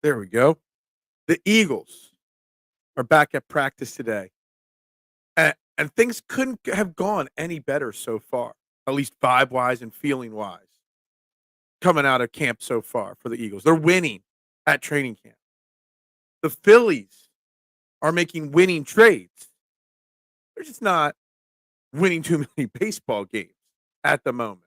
There we go. The Eagles are back at practice today, and things couldn't have gone any better so far, at least vibe wise and feeling wise, coming out of camp so far for the Eagles. They're winning at training camp. The Phillies are making winning trades. They're just not winning too many baseball games at the moment.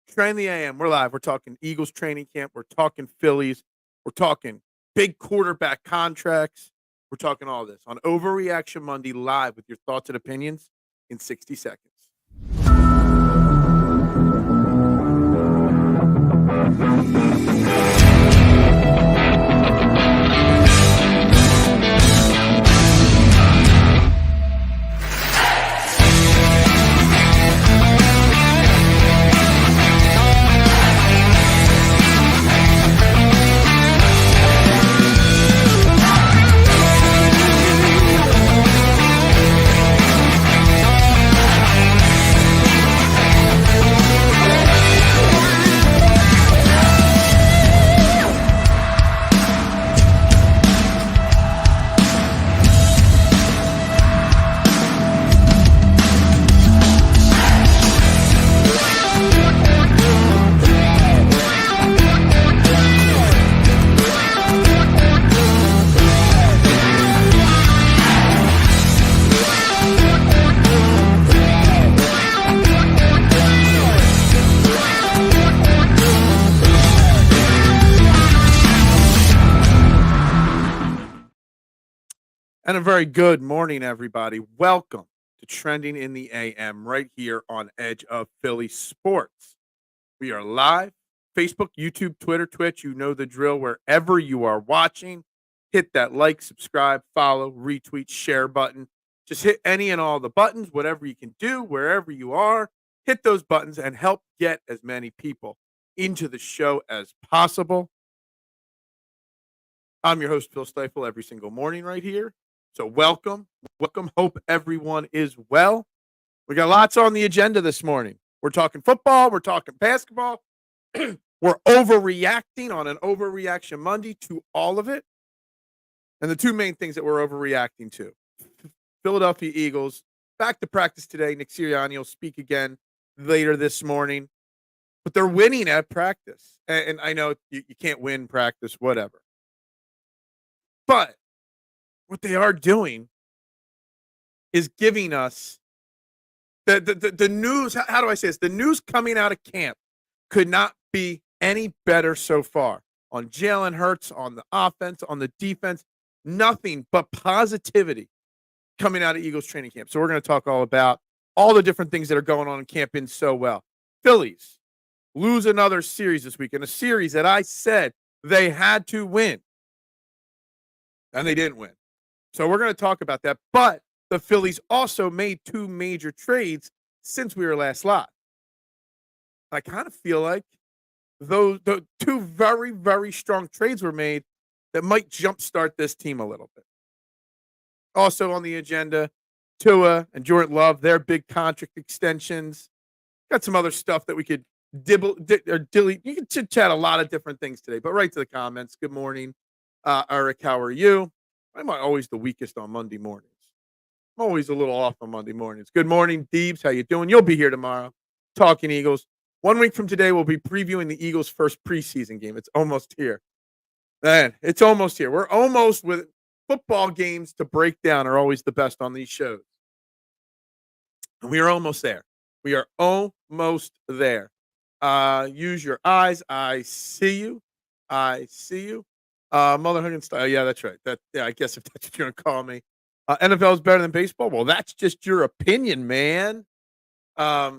Train the AM. We're live. We're talking Eagles training camp. We're talking Phillies. We're talking big quarterback contracts. We're talking all this on Overreaction Monday live with your thoughts and opinions in 60 seconds. And a very good morning, everybody. Welcome to Trending in the AM right here on Edge of Philly Sports. We are live, Facebook, YouTube, Twitter, Twitch. You know the drill. Wherever you are watching, hit that like, subscribe, follow, retweet, share button. Just hit any and all the buttons, whatever you can do, wherever you are. Hit those buttons and help get as many people into the show as possible. I'm your host, Phil Stiefel, every single morning right here. So welcome. Hope everyone is well. We got lots on the agenda this morning. We're talking football. We're talking basketball. We're overreacting on an Overreaction Monday to all of it. And the two main things that we're overreacting to. Philadelphia Eagles, back to practice today. Nick Sirianni will speak again later this morning. But they're winning at practice. And I know you can't win practice, whatever. But what they are doing is giving us the news. How do I say this? The news coming out of camp could not be any better so far on Jalen Hurts, on the offense, on the defense. Nothing but positivity coming out of Eagles training camp. So we're going to talk all about all the different things that are going on in camp in so well. Phillies lose another series this week, in a series that I said they had to win, and they didn't win. So we're going to talk about that. But the Phillies also made two major trades since we were last live. I kind of feel like the two very, very strong trades were made that might jumpstart this team a little bit. Also on the agenda, Tua and Jordan Love, their big contract extensions. Got some other stuff that we could delete. You can chit-chat a lot of different things today, but right to the comments. Good morning, Eric. How are you? I'm always the weakest on Monday mornings. I'm always a little off on Monday mornings. Good morning, Deebs. How you doing? You'll be here tomorrow, talking Eagles. 1 week from today, we'll be previewing the Eagles' first preseason game. It's almost here. Man, it's almost here. We're almost with football games to break down are always the best on these shows. And we are almost there. We are almost there. Use your eyes. I see you. I see you. Mother Huggin style. Yeah, that's right. I guess if that's what you're gonna call me. NFL is better than baseball. Well, that's just your opinion, man. Yeah.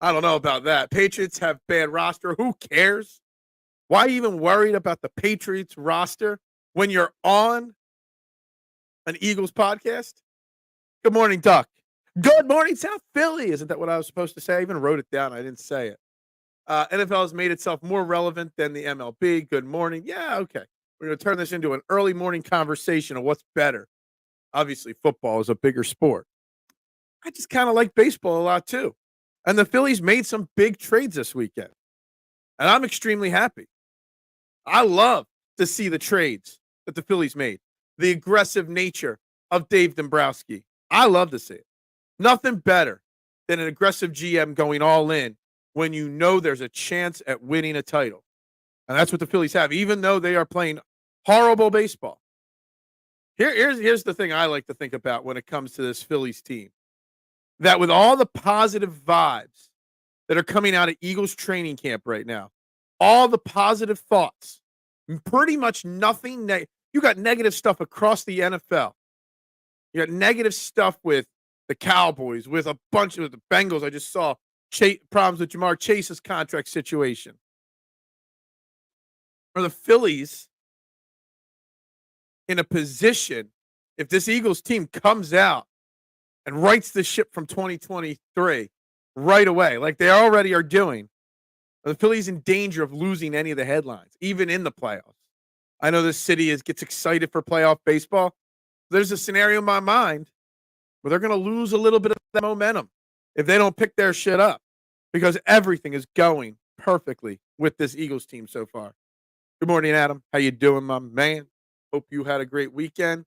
I don't know about that. Patriots have bad roster. Who cares? Why even worried about the Patriots roster when you're on an Eagles podcast? Good morning, Duck. Good morning, South Philly. Isn't that what I was supposed to say? I even wrote it down. I didn't say it. NFL has made itself more relevant than the MLB. Good morning. Yeah, okay. We're going to turn this into an early morning conversation of what's better. Obviously, football is a bigger sport. I just kind of like baseball a lot, too. And the Phillies made some big trades this weekend. And I'm extremely happy. I love to see the trades that the Phillies made, the aggressive nature of Dave Dombrowski. I love to see it. Nothing better than an aggressive GM going all in when you know there's a chance at winning a title. And that's what the Phillies have, even though they are playing horrible baseball. Here's the thing I like to think about when it comes to this Phillies team. That with all the positive vibes that are coming out of Eagles training camp right now, all the positive thoughts, pretty much nothing. You got negative stuff across the NFL. You got negative stuff with the Cowboys, with a bunch of the Bengals. I just saw problems with Jamar Chase's contract situation. Or the Phillies in a position, if this Eagles team comes out and rights the ship from 2023 right away, like they already are doing, the Phillies in danger of losing any of the headlines, even in the playoffs. I know this city gets excited for playoff baseball. There's a scenario in my mind where they're going to lose a little bit of that momentum if they don't pick their shit up, because everything is going perfectly with this Eagles team so far. Good morning, Adam. How you doing, my man? Hope you had a great weekend.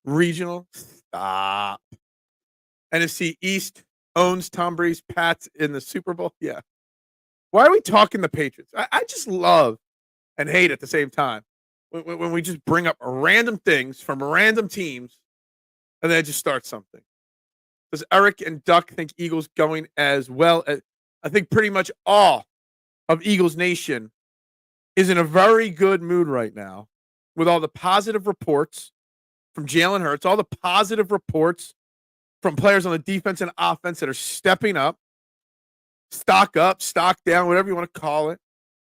Regional, stop. NFC East owns Tom Brady's Pats in the Super Bowl. Yeah. Why are we talking the Patriots? I just love and hate at the same time when we just bring up random things from random teams and then just start something. Does Eric and Duck think Eagles going as well? I think pretty much all of Eagles Nation is in a very good mood right now with all the positive reports from Jalen Hurts, all the positive reports from players on the defense and offense that are stepping up, stock down, whatever you want to call it.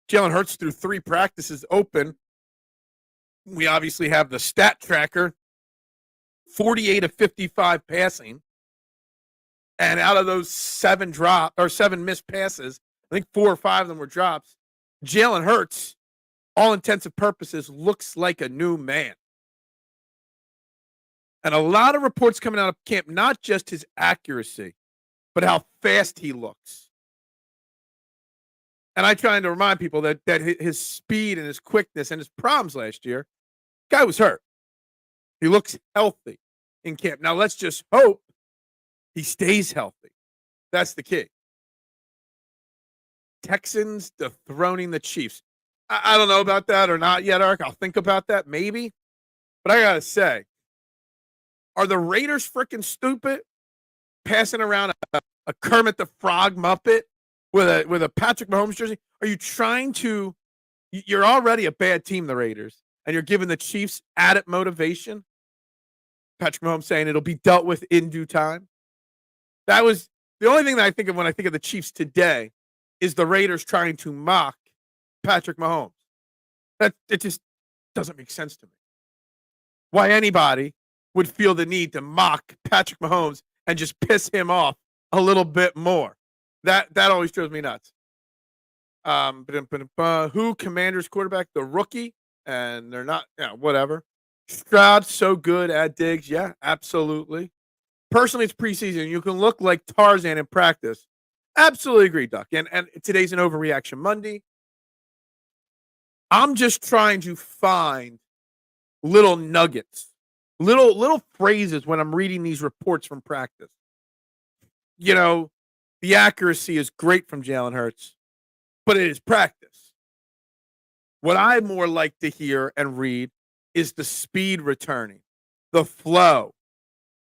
Jalen Hurts through 3 practices open. We obviously have the stat tracker, 48 of 55 passing. And out of those 7 missed passes, I think 4 or 5 of them were drops. Jalen Hurts, all intents and purposes, looks like a new man. And a lot of reports coming out of camp, not just his accuracy, but how fast he looks. And I trying to remind people that his speed and his quickness and his problems last year, guy was hurt. He looks healthy in camp. Now let's just hope he stays healthy. That's the key. Texans dethroning the Chiefs. I don't know about that or not yet, Eric. I'll think about that maybe. But I got to say, are the Raiders freaking stupid passing around a Kermit the Frog Muppet with a Patrick Mahomes jersey? Are you trying to – you're already a bad team, the Raiders, and you're giving the Chiefs added motivation? Patrick Mahomes saying it'll be dealt with in due time. That was the only thing that I think of when I think of the Chiefs today is the Raiders trying to mock Patrick Mahomes. It just doesn't make sense to me. Why anybody would feel the need to mock Patrick Mahomes and just piss him off a little bit more. That always drives me nuts. Who Commanders quarterback? The rookie, and they're not, whatever. Stroud, so good at Diggs. Yeah, absolutely. Personally, it's preseason. You can look like Tarzan in practice. Absolutely agree, Duck. And today's an Overreaction Monday. I'm just trying to find little nuggets, little phrases when I'm reading these reports from practice. The accuracy is great from Jalen Hurts, but it is practice. What I more like to hear and read is the speed returning, the flow.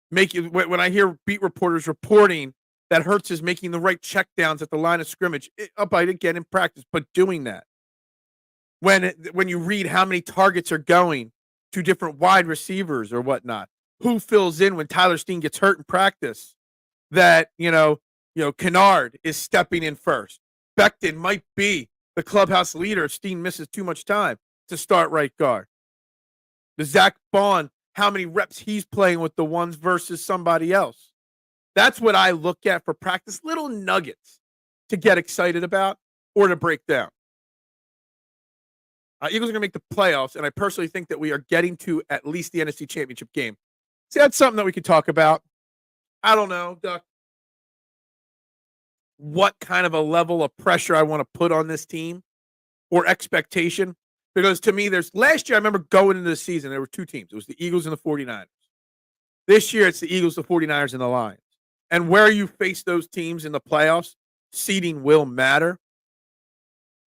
When I hear beat reporters reporting that Hurts is making the right checkdowns at the line of scrimmage, again in practice, but doing that. When you read how many targets are going to different wide receivers or whatnot, who fills in when Tyler Steen gets hurt in practice, that, Kennard is stepping in first. Becton might be the clubhouse leader if Steen misses too much time to start right guard. The Zach Bond, how many reps he's playing with the ones versus somebody else. That's what I look at for practice, little nuggets to get excited about or to break down. Eagles are going to make the playoffs, and I personally think that we are getting to at least the NFC Championship game. See, that's something that we could talk about. I don't know, Duck, what kind of a level of pressure I want to put on this team or expectation. Because to me, last year, I remember going into the season, there were two teams. It was the Eagles and the 49ers. This year, it's the Eagles, the 49ers, and the Lions. And where you face those teams in the playoffs, seeding will matter.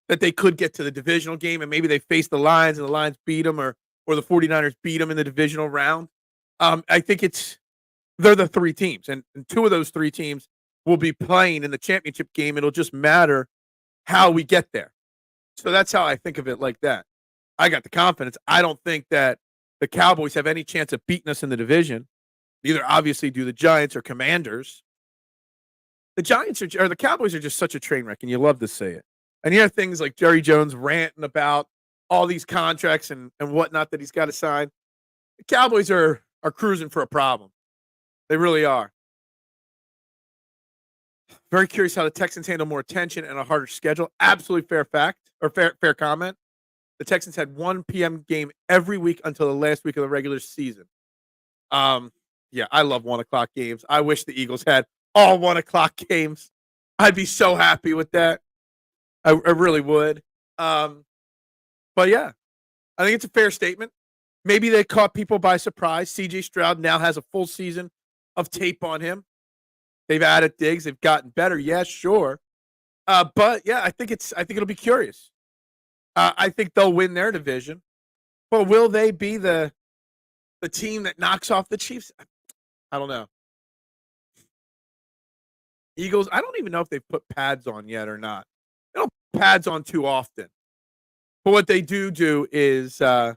That they could get to the divisional game and maybe they face the Lions and the Lions beat them or the 49ers beat them in the divisional round. I think they're the three teams. And two of those three teams will be playing in the championship game. It'll just matter how we get there. So that's how I think of it like that. I got the confidence. I don't think that the Cowboys have any chance of beating us in the division. Neither obviously do the Giants or Commanders. The Giants or the Cowboys are just such a train wreck, and you love to say it. And you hear things like Jerry Jones ranting about all these contracts and whatnot that he's got to sign. The Cowboys are cruising for a problem. They really are. Very curious how the Texans handle more attention and a harder schedule. Absolutely fair fact or fair comment. The Texans had 1 p.m. game every week until the last week of the regular season. Yeah, I love 1 o'clock games. I wish the Eagles had all 1 o'clock games. I'd be so happy with that. I really would. But yeah, I think it's a fair statement. Maybe they caught people by surprise. CJ Stroud now has a full season of tape on him. They've added Diggs. They've gotten better. Yeah, sure. But yeah, I think it'll be curious. I think they'll win their division. But will they be the team that knocks off the Chiefs? I don't know. Eagles, I don't even know if they've put pads on yet or not. They don't put pads on too often. But what they do is they're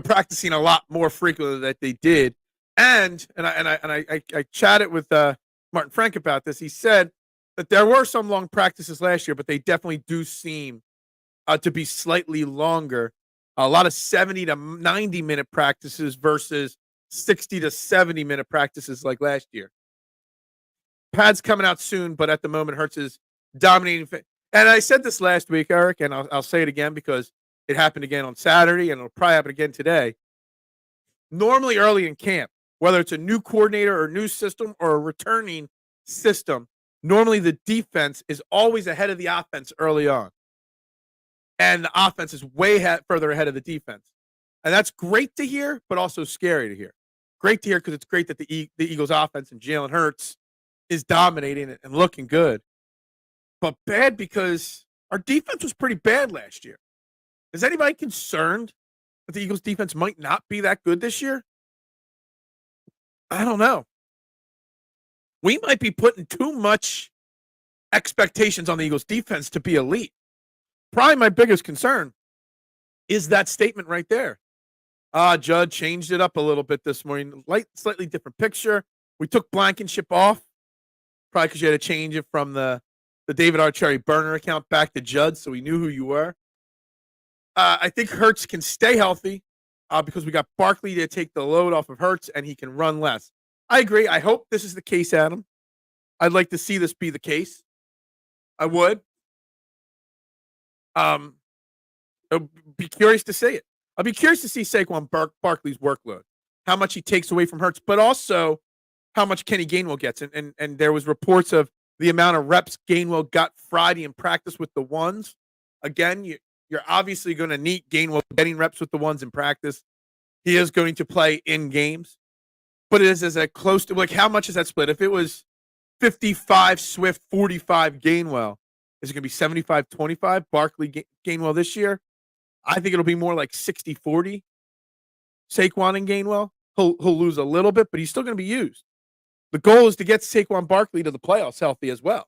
practicing a lot more frequently than they did. And I chatted with Martin Frank about this. He said that there were some long practices last year, but they definitely do seem to be slightly longer. A lot of 70 to 90-minute practices versus 60 to 70-minute practices like last year. Pads coming out soon, but at the moment, Hurts is dominating. And I said this last week, Eric, and I'll say it again because it happened again on Saturday, and it'll probably happen again today. Normally early in camp, whether it's a new coordinator or a new system or a returning system, normally the defense is always ahead of the offense early on. And the offense is way further ahead of the defense. And that's great to hear, but also scary to hear. Great to hear because it's great that the Eagles offense and Jalen Hurts is dominating it and looking good. But bad because our defense was pretty bad last year. Is anybody concerned that the Eagles defense might not be that good this year? I don't know. We might be putting too much expectations on the Eagles defense to be elite. Probably my biggest concern is that statement right there. Judd changed it up a little bit this morning. Slightly different picture. We took Blankenship off. Probably because you had to change it from the David Archerry burner account back to Judd, so we knew who you were. I think Hurts can stay healthy because we got Barkley to take the load off of Hurts, and he can run less. I agree. I hope this is the case, Adam. I'd like to see this be the case. I would. I'd be curious to see it. I'll be curious to see Saquon Barkley's workload, how much he takes away from Hurts, but also how much Kenny Gainwell gets. And there was reports of the amount of reps Gainwell got Friday in practice with the ones. Again, you're obviously going to need Gainwell getting reps with the ones in practice. He is going to play in games, but it is as a close to like how much is that split? If it was 55 Swift, 45 Gainwell, is it going to be 75-25 Barkley Gainwell this year? I think it'll be more like 60-40 Saquon and Gainwell. He'll lose a little bit, but he's still going to be used. The goal is to get Saquon Barkley to the playoffs healthy as well.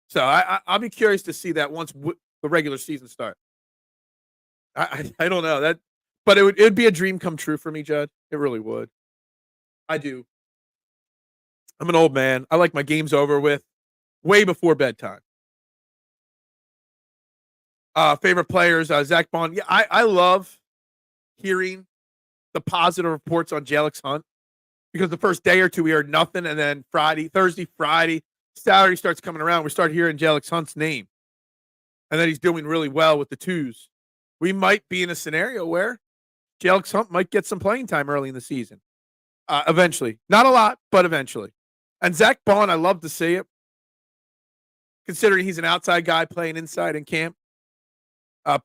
So I'll be curious to see that once the regular season starts. I don't know that, but it would be a dream come true for me, Judd. It really would. I do. I'm an old man. I like my games over with way before bedtime. Favorite players, Zach Bond. Yeah, I love hearing the positive reports on Jalen Hunt because the first day or two we heard nothing, and then Thursday, Friday, Saturday starts coming around. We start hearing Jalen Hunt's name, and then he's doing really well with the twos. We might be in a scenario where Jalen Hunt might get some playing time early in the season. Eventually, not a lot, but eventually. And Zach Bond, I love to see it, considering he's an outside guy playing inside in camp.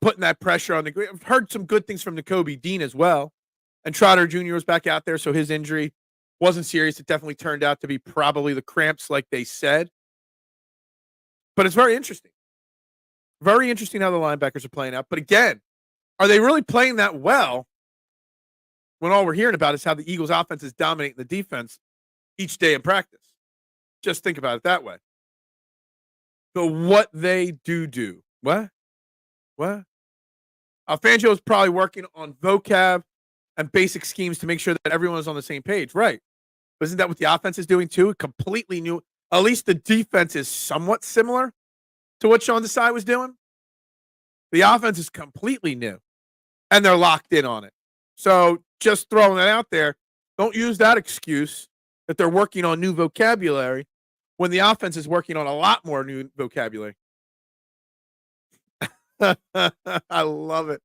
putting that pressure on the. I've heard some good things from Nakobe Dean as well, and Trotter Jr. was back out there, so his injury wasn't serious. It definitely turned out to be probably the cramps, like they said. But it's very interesting. Very interesting how the linebackers are playing out. But again, are they really playing that well when all we're hearing about is how the Eagles' offense is dominating the defense each day in practice? Just think about it that way. So what they do. What? Fangio is probably working on vocab and basic schemes to make sure that everyone is on the same page. Right. But isn't that what the offense is doing too? Completely new. At least the defense is somewhat similar to what Sean Desai was doing. The offense is completely new, and they're locked in on it. So just throwing that out there, don't use that excuse that they're working on new vocabulary when the offense is working on a lot more new vocabulary. I love it.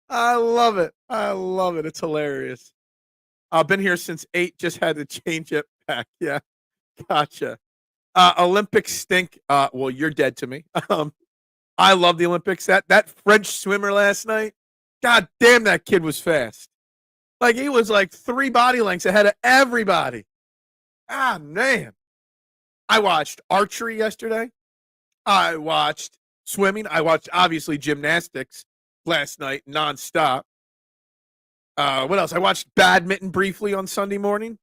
It's hilarious. I've been here since 8, just had to change it back. Yeah, gotcha. Olympics stink. Well, you're dead to me. I love the Olympics. That French swimmer last night, god damn, that kid was fast. Like, he was like 3 body lengths ahead of everybody. Ah, man. I watched archery yesterday. I watched swimming. I watched, obviously, gymnastics last night, nonstop. What else? I watched badminton briefly on Sunday morning.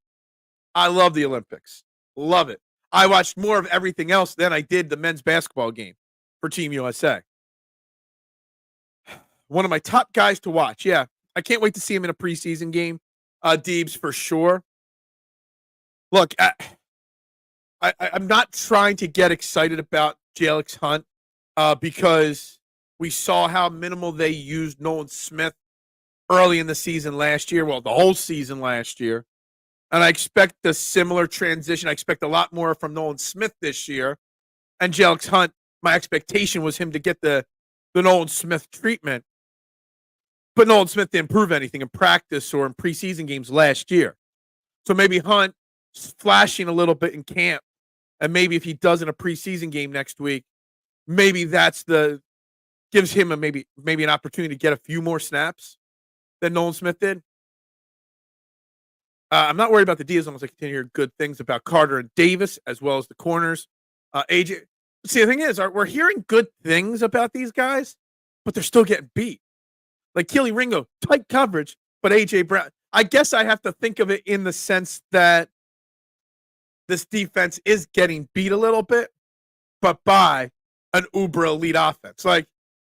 I love the Olympics. Love it. I watched more of everything else than I did the men's basketball game for Team USA. One of my top guys to watch. Yeah, I can't wait to see him in a preseason game. Deebs for sure. Look, I'm not trying to get excited about Jalen Hunt because we saw how minimal they used Nolan Smith early in the season last year. Well, the whole season last year. And I expect a similar transition. I expect a lot more from Nolan Smith this year. And Jalen Hunt, my expectation was him to get the Nolan Smith treatment. But Nolan Smith didn't prove anything in practice or in preseason games last year. So maybe Hunt flashing a little bit in camp. And maybe if he does in a preseason game next week, maybe gives him maybe an opportunity to get a few more snaps than Nolan Smith did. I'm not worried about the D as long as I continue to hear good things about Carter and Davis, as well as the corners. AJ, see, the thing is, we're hearing good things about these guys, but they're still getting beat. Like Keely Ringo, tight coverage, but AJ Brown. I guess I have to think of it in the sense that this defense is getting beat a little bit, but by an uber elite offense. Like,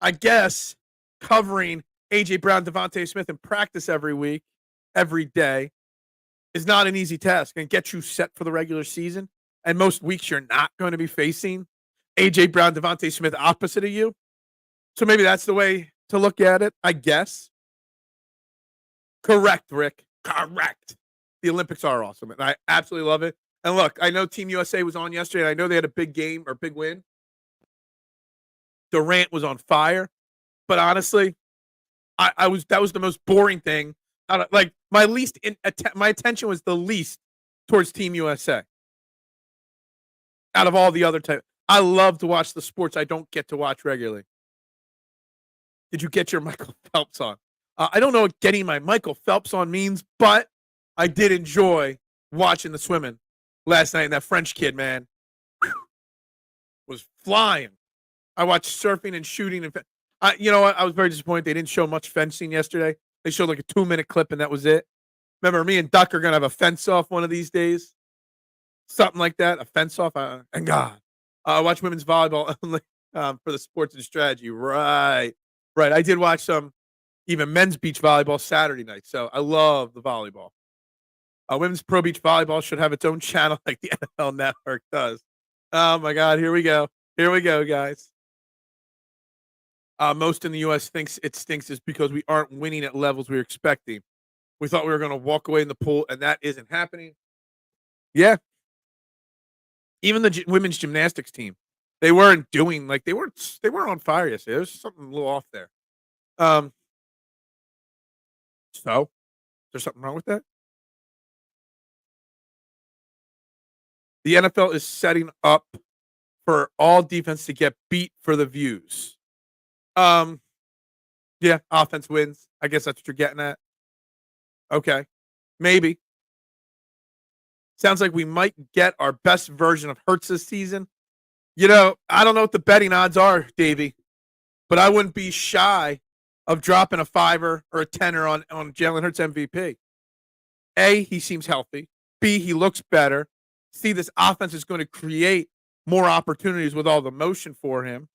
I guess covering AJ Brown, Devontae Smith in practice every week, every day, is not an easy task and get you set for the regular season. And most weeks you're not going to be facing A.J. Brown, Devontae Smith opposite of you. So maybe that's the way to look at it, I guess. Correct, Rick. Correct. The Olympics are awesome, and I absolutely love it. And look, I know Team USA was on yesterday, and I know they had a big game or big win. Durant was on fire. But honestly, that was the most boring thing. Like, my attention was the least towards Team USA out of all the other types. I love to watch the sports I don't get to watch regularly. Did you get your Michael Phelps on? I don't know what getting my Michael Phelps on means, but I did enjoy watching the swimming last night. And that French kid, man, was flying. I watched surfing and shooting. And you know what? I was very disappointed they didn't show much fencing yesterday. They showed like a 2-minute clip, and that was it. Remember, me and Duck are going to have a fence-off one of these days. Something like that, a fence-off. And God, I watch women's volleyball for the sports and strategy. Right. I did watch some even men's beach volleyball Saturday night, so I love the volleyball. Women's pro beach volleyball should have its own channel like the NFL Network does. Oh, my God. Here we go, guys. Most in the U.S. thinks it stinks is because we aren't winning at levels we were expecting. We thought we were going to walk away in the pool, and that isn't happening. Yeah. Even the women's gymnastics team, they weren't doing like they weren't on fire yesterday. There's something a little off there. So, is there something wrong with that? The NFL is setting up for all defense to get beat for the views. Yeah, offense wins. I guess that's what you're getting at. Okay, maybe. Sounds like we might get our best version of Hurts this season. I don't know what the betting odds are, Davey, but I wouldn't be shy of dropping a fiver or a tenner on Jalen Hurts MVP. A, he seems healthy. B, he looks better. C, this offense is going to create more opportunities with all the motion for him.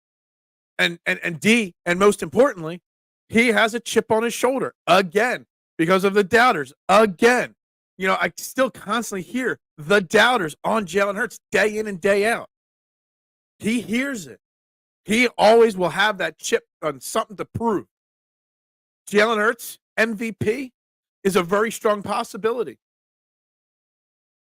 And D, and most importantly, he has a chip on his shoulder again because of the doubters again. I still constantly hear the doubters on Jalen Hurts day in and day out. He hears it. He always will have that chip on something to prove. Jalen Hurts, MVP, is a very strong possibility.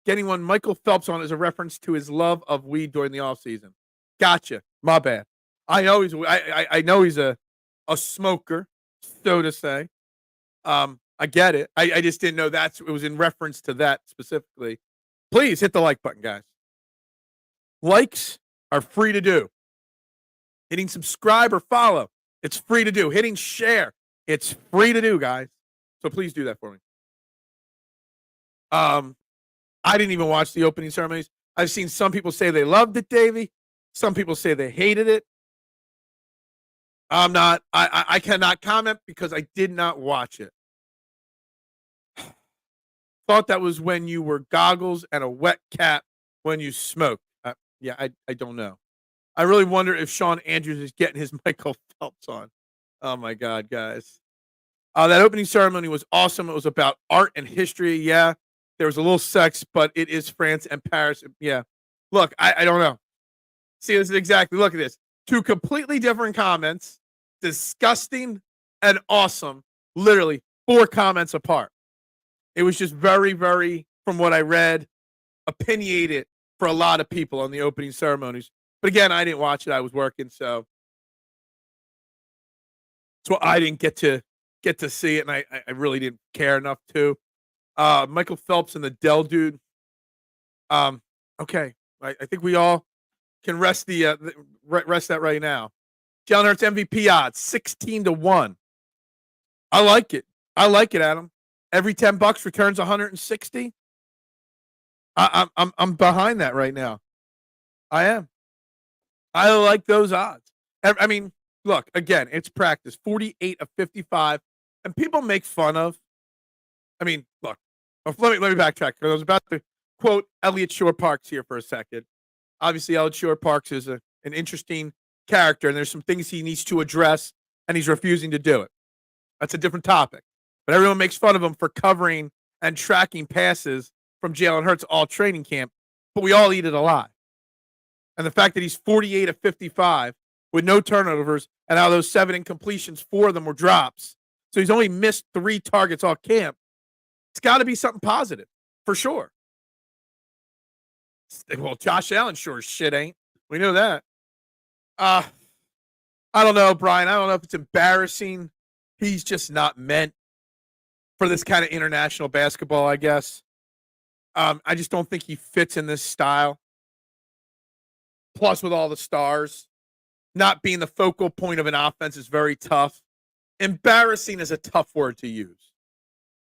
Getting one Michael Phelps on is a reference to his love of weed during the offseason. Gotcha. My bad. I know he's a smoker, so to say. I get it. I just didn't know it was in reference to that specifically. Please hit the like button, guys. Likes are free to do. Hitting subscribe or follow, it's free to do. Hitting share, it's free to do, guys. So please do that for me. I didn't even watch the opening ceremonies. I've seen some people say they loved it, Davey. Some people say they hated it. I cannot comment because I did not watch it. Thought that was when you were goggles and a wet cap when you smoked. I don't know. I really wonder if Sean Andrews is getting his Michael Phelps on. Oh, my God, guys. That opening ceremony was awesome. It was about art and history. Yeah, there was a little sex, but it is France and Paris. Yeah. Look, I don't know. See, this is exactly, look at this. Two completely different comments. Disgusting and awesome. Literally 4 comments apart. It was just very, very, from what I read, opinionated for a lot of people on the opening ceremonies. But again, I didn't watch it. I was working, so I didn't get to see it, and I really didn't care enough to. Michael Phelps and the Dell dude. Okay, I think we all can rest rest that right now. Jalen Hurts MVP odds 16-1. I like it. Adam. Every $10 returns 160. I'm behind that right now. I am. I like those odds. I mean, look, again, it's practice. 48 of 55, and people make fun of. I mean, look. Let me backtrack because I was about to quote Elliot Shore-Parks here for a second. Obviously, Elliot Shore-Parks is an interesting character, and there's some things he needs to address, and he's refusing to do it. That's a different topic. But everyone makes fun of him for covering and tracking passes from Jalen Hurts all training camp, but we all eat it alive. And the fact that he's 48 of 55 with no turnovers, and out of those 7 incompletions, 4 of them were drops. So he's only missed 3 targets all camp. It's got to be something positive, for sure. Well, Josh Allen sure as shit ain't. We know that. I don't know, Brian. I don't know if it's embarrassing. He's just not meant for this kind of international basketball, I guess. I just don't think he fits in this style. Plus, with all the stars, not being the focal point of an offense is very tough. Embarrassing is a tough word to use.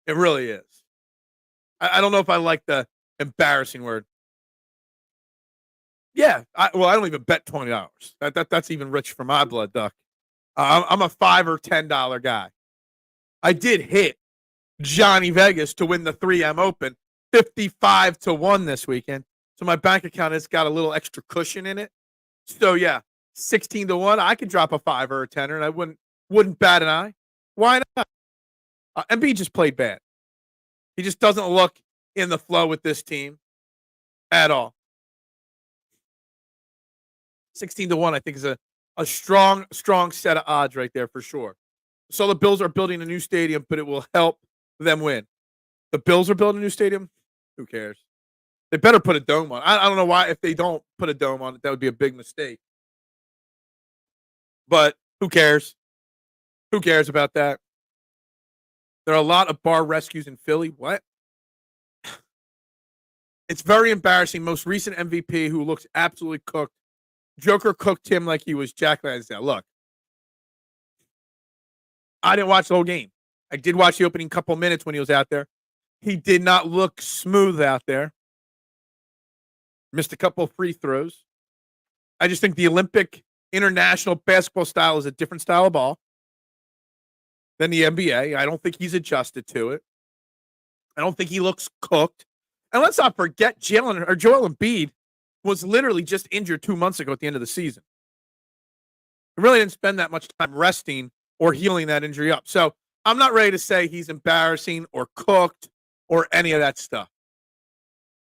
It really is. I don't know if I like the embarrassing word. Yeah, I don't even bet $20. That's even rich for my blood, Duck. I'm a $5 or $10 guy. I did hit Johnny Vegas to win the 3M Open, 55-1 this weekend. So my bank account has got a little extra cushion in it. So yeah, 16-1. I could drop a 5 or a 10, and I wouldn't bat an eye. Why not? Embiid just played bad. He just doesn't look in the flow with this team at all. 16-1, I think, is a strong set of odds right there for sure. So the Bills are building a new stadium, but it will help them win. The Bills are building a new stadium? Who cares? They better put a dome on it. I don't know why. If they don't put a dome on it, that would be a big mistake. But who cares? Who cares about that? There are a lot of bar rescues in Philly. What? It's very embarrassing. Most recent MVP who looks absolutely cooked. Joker cooked him like he was Jack Lansdale. Look, I didn't watch the whole game. I did watch the opening couple minutes when he was out there. He did not look smooth out there. Missed a couple of free throws. I just think the Olympic international basketball style is a different style of ball than the NBA. I don't think he's adjusted to it. I don't think he looks cooked. And let's not forget Joel Embiid was literally just injured 2 months ago at the end of the season. He really didn't spend that much time resting or healing that injury up. So I'm not ready to say he's embarrassing or cooked or any of that stuff.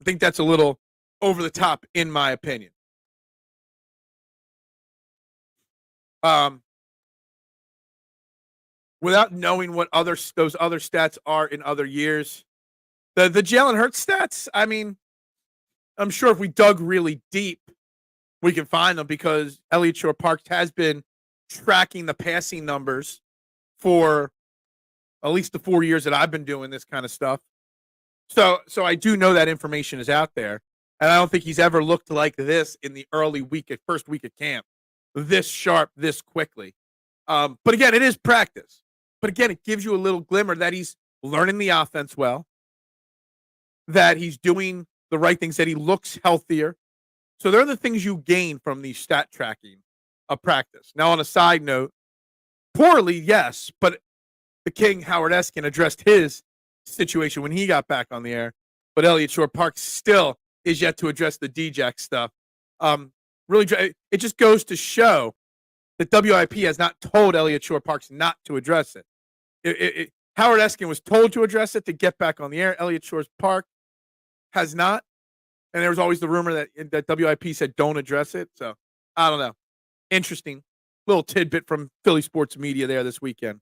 I think that's a little over the top in my opinion. Without knowing what those other stats are in other years, the Jalen Hurts stats, I mean, I'm sure if we dug really deep, we can find them because Elliott Shore-Parks has been tracking the passing numbers for at least the 4 years that I've been doing this kind of stuff. So I do know that information is out there, and I don't think he's ever looked like this in the first week of camp, this sharp, this quickly. But again, it is practice. But again, it gives you a little glimmer that he's learning the offense well, that he's doing the right things, that he looks healthier. So they're the things you gain from the stat tracking of practice. Now, on a side note, poorly, yes, but the King, Howard Eskin, addressed his situation when he got back on the air. But Elliott Shore-Parks still is yet to address the D-Jack stuff. Really, it just goes to show that WIP has not told Elliott Shore-Parks not to address it. Howard Eskin was told to address it to get back on the air. Elliott Shore-Parks has not. And there was always the rumor that WIP said don't address it. So, I don't know. Interesting. Little tidbit from Philly sports media there this weekend.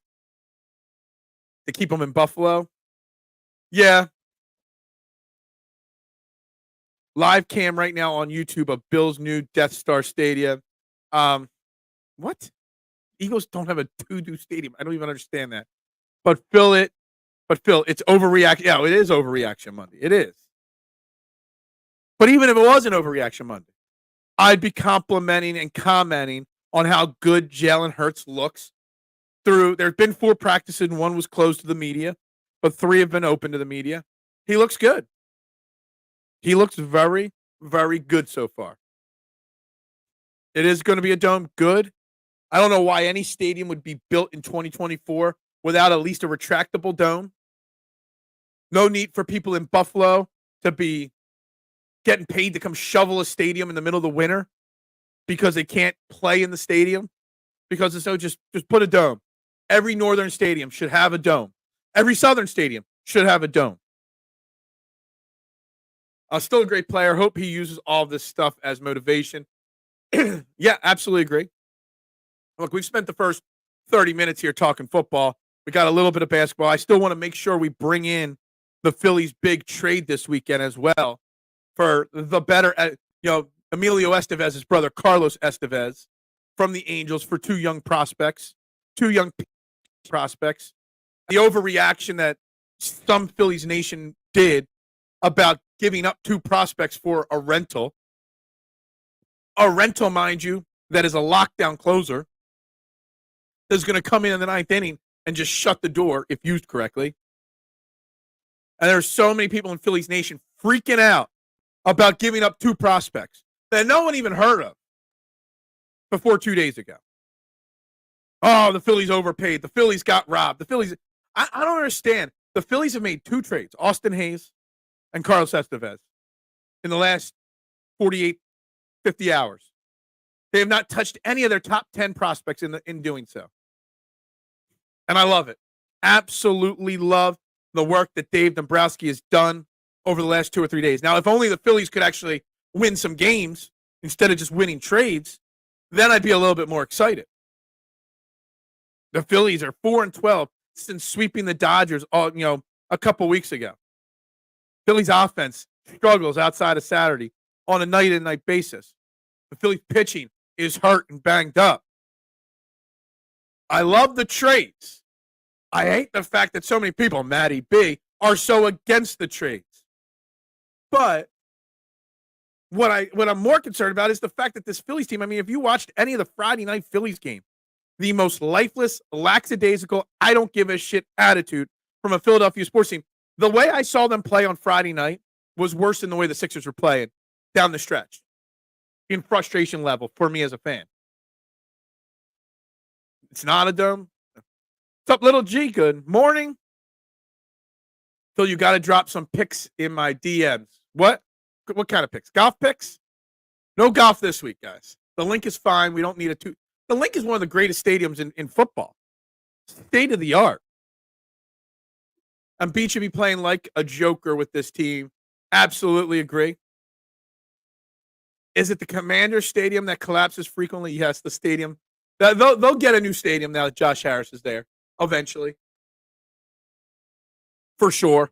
To keep them in Buffalo. Yeah. Live cam right now on YouTube of Bill's new Death Star Stadium. What? Eagles don't have a two-do stadium. I don't even understand that. But Phil, it's overreaction. Yeah, it is overreaction Monday. It is. But even if it wasn't overreaction Monday, I'd be complimenting and commenting on how good Jalen Hurts looks. There's been 4 practices and 1 was closed to the media, but 3 have been open to the media. He looks good. He looks very, very good so far. It is going to be a dome. Good. I don't know why any stadium would be built in 2024 without at least a retractable dome. No need for people in Buffalo to be getting paid to come shovel a stadium in the middle of the winter because they can't play in the stadium. Because it's so just put a dome. Every northern stadium should have a dome. Every southern stadium should have a dome. Still a great player. Hope he uses all of this stuff as motivation. Yeah, absolutely agree. Look, we've spent the first 30 minutes here talking football. We got a little bit of basketball. I still want to make sure we bring in the Phillies' big trade this weekend as well for the better, Emilio Estevez's brother, Carlos Estevez, from the Angels for 2 young prospects. The overreaction that some Phillies Nation did about giving up 2 prospects for a rental. A rental, mind you, that is a lockdown closer that's going to come in the 9th inning and just shut the door if used correctly. And there's so many people in Phillies Nation freaking out about giving up 2 prospects that no one even heard of before 2 days ago. Oh, the Phillies overpaid. The Phillies got robbed. I don't understand. The Phillies have made 2 trades, Austin Hayes and Carlos Estevez, in the last 48, 50 hours. They have not touched any of their top 10 prospects in doing so. And I love it. Absolutely love the work that Dave Dombrowski has done over the last 2 or 3 days. Now, if only the Phillies could actually win some games instead of just winning trades, then I'd be a little bit more excited. The Phillies are 4-12 since sweeping the Dodgers a couple weeks ago. Phillies offense struggles outside of Saturday on a night-to-night basis. The Phillies pitching is hurt and banged up. I love the trades. I hate the fact that so many people, Matty B, are so against the trades. But what I'm more concerned about is the fact that this Phillies team, I mean, if you watched any of the Friday night Phillies game, the most lifeless, lackadaisical, I don't give a shit attitude from a Philadelphia sports team. The way I saw them play on Friday night was worse than the way the Sixers were playing down the stretch in frustration level for me as a fan. It's not a dome. What's up, little G? Good morning. Phil, you got to drop some picks in my DMs. What? What kind of picks? Golf picks? No golf this week, guys. The link is fine. We don't need a two. The link is one of the greatest stadiums in football. State of the art. Embiid should be playing like a joker with this team. Absolutely agree. Is it the Commander Stadium that collapses frequently? Yes, the stadium. They'll get a new stadium now that Josh Harris is there eventually. For sure.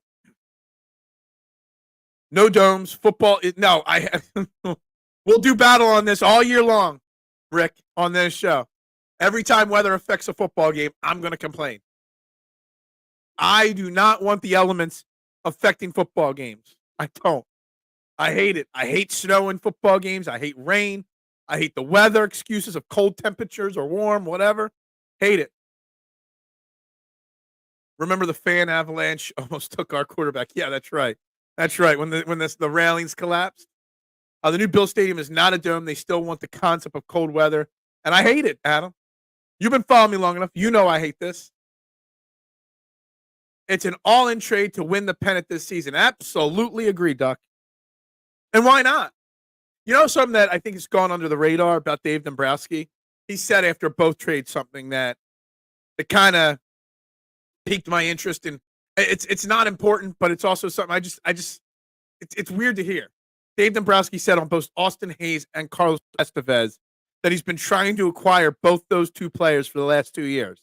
No domes. Football. No, we'll do battle on this all year long, Rick, on this show. Every time weather affects a football game, I'm going to complain. I do not want the elements affecting football games. I don't. I hate it. I hate snow in football games. I hate rain. I hate the weather excuses of cold temperatures or warm, whatever. Hate it. Remember the fan avalanche almost took our quarterback. Yeah, that's right. That's right. When the railings collapsed. The new Bill Stadium is not a dome. They still want the concept of cold weather. And I hate it, Adam. You've been following me long enough. You know I hate this. It's an all-in trade to win the pennant this season. Absolutely agree, Duck. And why not? You know something that I think has gone under the radar about Dave Dombrowski? He said after both trades something that it kind of piqued my interest in. It's not important, but it's also something it's weird to hear. Dave Dombrowski said on both Austin Hayes and Carlos Estevez that he's been trying to acquire both those two players for the last 2 years.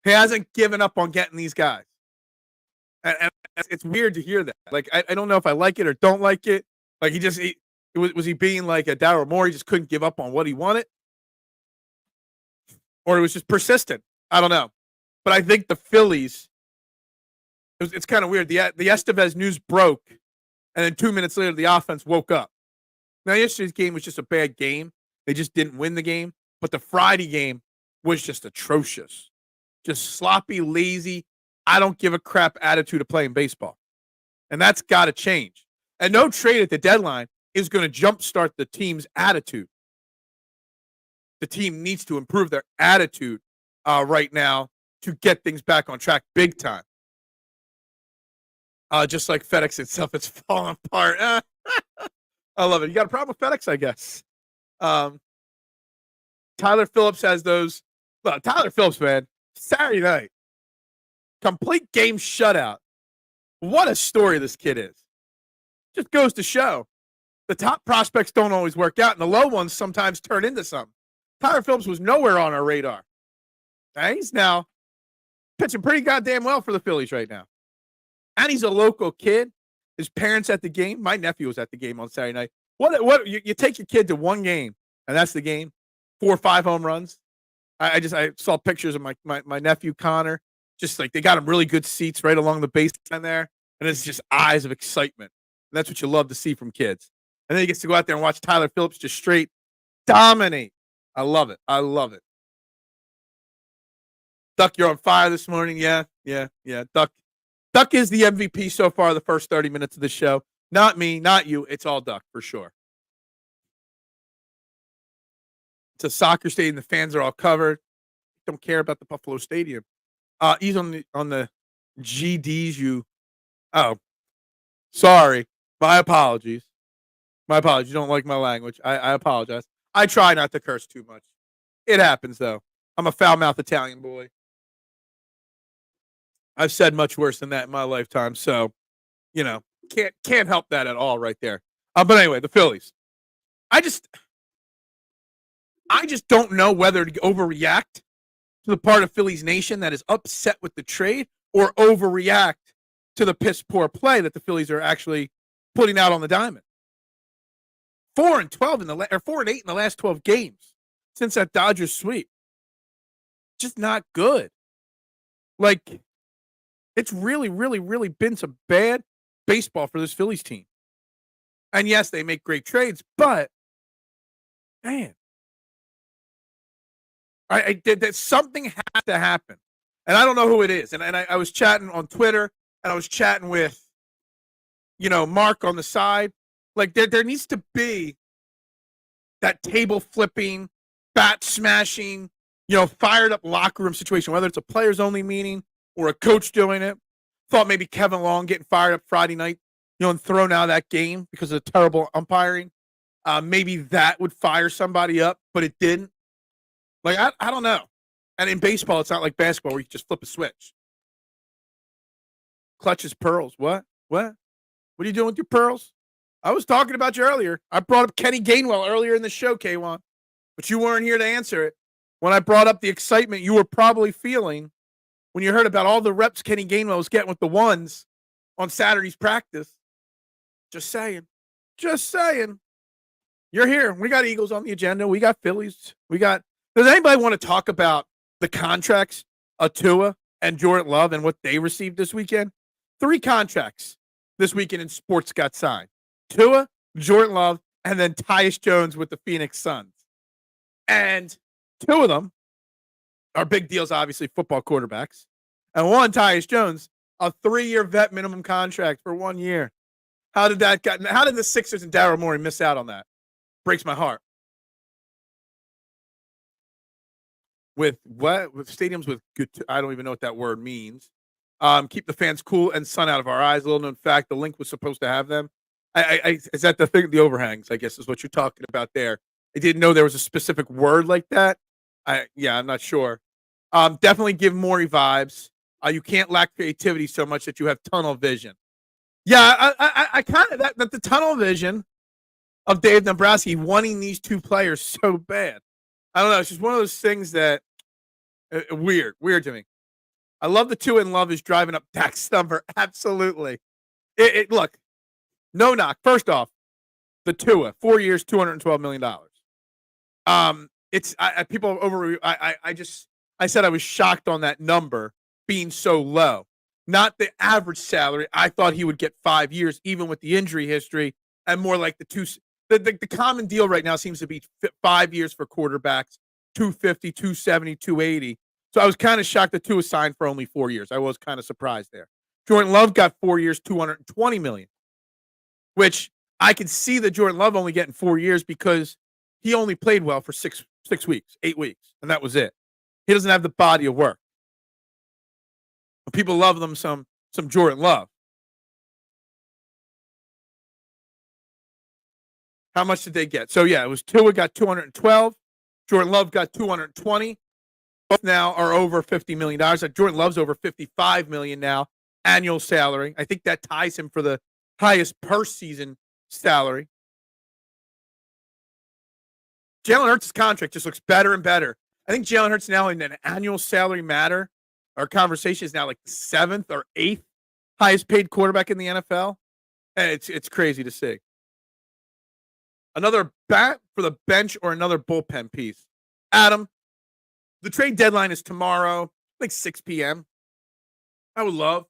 He hasn't given up on getting these guys. And it's weird to hear that. Like, I don't know if I like it or don't like it. Like, was he being like a Daryl Morey, just couldn't give up on what he wanted? Or it was just persistent. I don't know. But I think the Phillies, it's kind of weird. The Estevez news broke, and then 2 minutes later, the offense woke up. Now, yesterday's game was just a bad game. They just didn't win the game. But the Friday game was just atrocious. Just sloppy, lazy, I don't give a crap attitude of playing baseball. And that's got to change. And no trade at the deadline is going to jumpstart the team's attitude. The team needs to improve their attitude right now to get things back on track big time. Just like FedEx itself, it's falling apart. I love it. You got a problem with FedEx, I guess. Tyler Phillips has those. Well, Tyler Phillips, man, Saturday night. Complete game shutout. What a story this kid is. Just goes to show the top prospects don't always work out, and the low ones sometimes turn into something. Tyler Phillips was nowhere on our radar. And he's now pitching pretty goddamn well for the Phillies right now. And he's a local kid. His parents at the game. My nephew was at the game on Saturday night. What you take your kid to one game, and that's the game. 4 or 5 home runs. I saw pictures of my nephew Connor. Just like they got him really good seats right along the baseline there. And it's just eyes of excitement. And that's what you love to see from kids. And then he gets to go out there and watch Tyler Phillips just straight dominate. I love it. I love it. Duck, you're on fire this morning. Yeah. Duck is the MVP so far the first 30 minutes of the show. Not me, not you. It's all Duck for sure. It's a soccer stadium. The fans are all covered. Don't care about the Buffalo Stadium. He's on the GDs. Oh, sorry. My apologies. My apologies. You don't like my language. I apologize. I try not to curse too much. It happens though. I'm a foul-mouthed Italian boy. I've said much worse than that in my lifetime, so can't help that at all right there. But anyway, the Phillies. I just don't know whether to overreact to the part of Phillies Nation that is upset with the trade or overreact to the piss poor play that the Phillies are actually putting out on the diamond. 4-12 4-8 in the last 12 games since that Dodgers sweep. Just not good. Like, it's really, really, really been some bad baseball for this Phillies team. And yes, they make great trades, but man, I did that. Something has to happen, and I don't know who it is. And I was chatting on Twitter, and I was chatting with, Mark on the side. Like there needs to be that table flipping, bat smashing, fired up locker room situation, whether it's a players only meeting or a coach doing it. Thought maybe Kevin Long getting fired up Friday night, and thrown out of that game because of the terrible umpiring. Maybe that would fire somebody up, but it didn't. Like, I don't know. And in baseball, it's not like basketball where you just flip a switch. Clutches pearls. What? What are you doing with your pearls? I was talking about you earlier. I brought up Kenny Gainwell earlier in the show, K1, but you weren't here to answer it. When I brought up the excitement you were probably feeling when you heard about all the reps Kenny Gainwell was getting with the ones on Saturday's practice. Just saying. You're here. We got Eagles on the agenda. We got Phillies. Does anybody want to talk about the contracts of Tua and Jordan Love and what they received this weekend? 3 contracts this weekend in sports got signed. Tua, Jordan Love, and then Tyus Jones with the Phoenix Suns. And 2 of them are big deals, obviously, football quarterbacks. And one, Tyus Jones, a 3-year vet minimum contract for 1 year. How did the Sixers and Daryl Morey miss out on that? Breaks my heart. With what? With stadiums with good, I don't even know what that word means. Keep the fans cool and sun out of our eyes. Little known fact, the link was supposed to have them. Is that the thing? The overhangs, I guess, is what you're talking about there. I didn't know there was a specific word like that. I'm not sure. Definitely give Morey vibes. You can't lack creativity so much that you have tunnel vision. Yeah, I kind of that the tunnel vision of Dave Dombrowski wanting these 2 players so bad. I don't know. It's just one of those things that weird to me. I love the 2 in Love is driving up Dak's number. Absolutely. Look, no knock. First off, the Tua, 4 years, $212 million. People over. I said I was shocked on that number being so low. Not the average salary. I thought he would get 5 years, even with the injury history, and more like the 2. The common deal right now seems to be 5 years for quarterbacks, 250, 270, 280. So I was kind of shocked that 2 was signed for only 4 years. I was kind of surprised there. Jordan Love got 4 years, $220 million, which I could see that Jordan Love only getting 4 years because he only played well for 6 weeks, 8 weeks, and that was it. He doesn't have the body of work. But people love them some Jordan Love. How much did they get? So, yeah, it was Tua got 212. Jordan Love got 220. Both now are over $50 million. Jordan Love's over $55 million now, annual salary. I think that ties him for the highest per season salary. Jalen Hurts' contract just looks better and better. I think Jalen Hurts now in an annual salary matter, our conversation is now like the 7th or 8th highest paid quarterback in the NFL. And it's crazy to see. Another bat for the bench or another bullpen piece. Adam, the trade deadline is tomorrow, like 6 p.m. I would love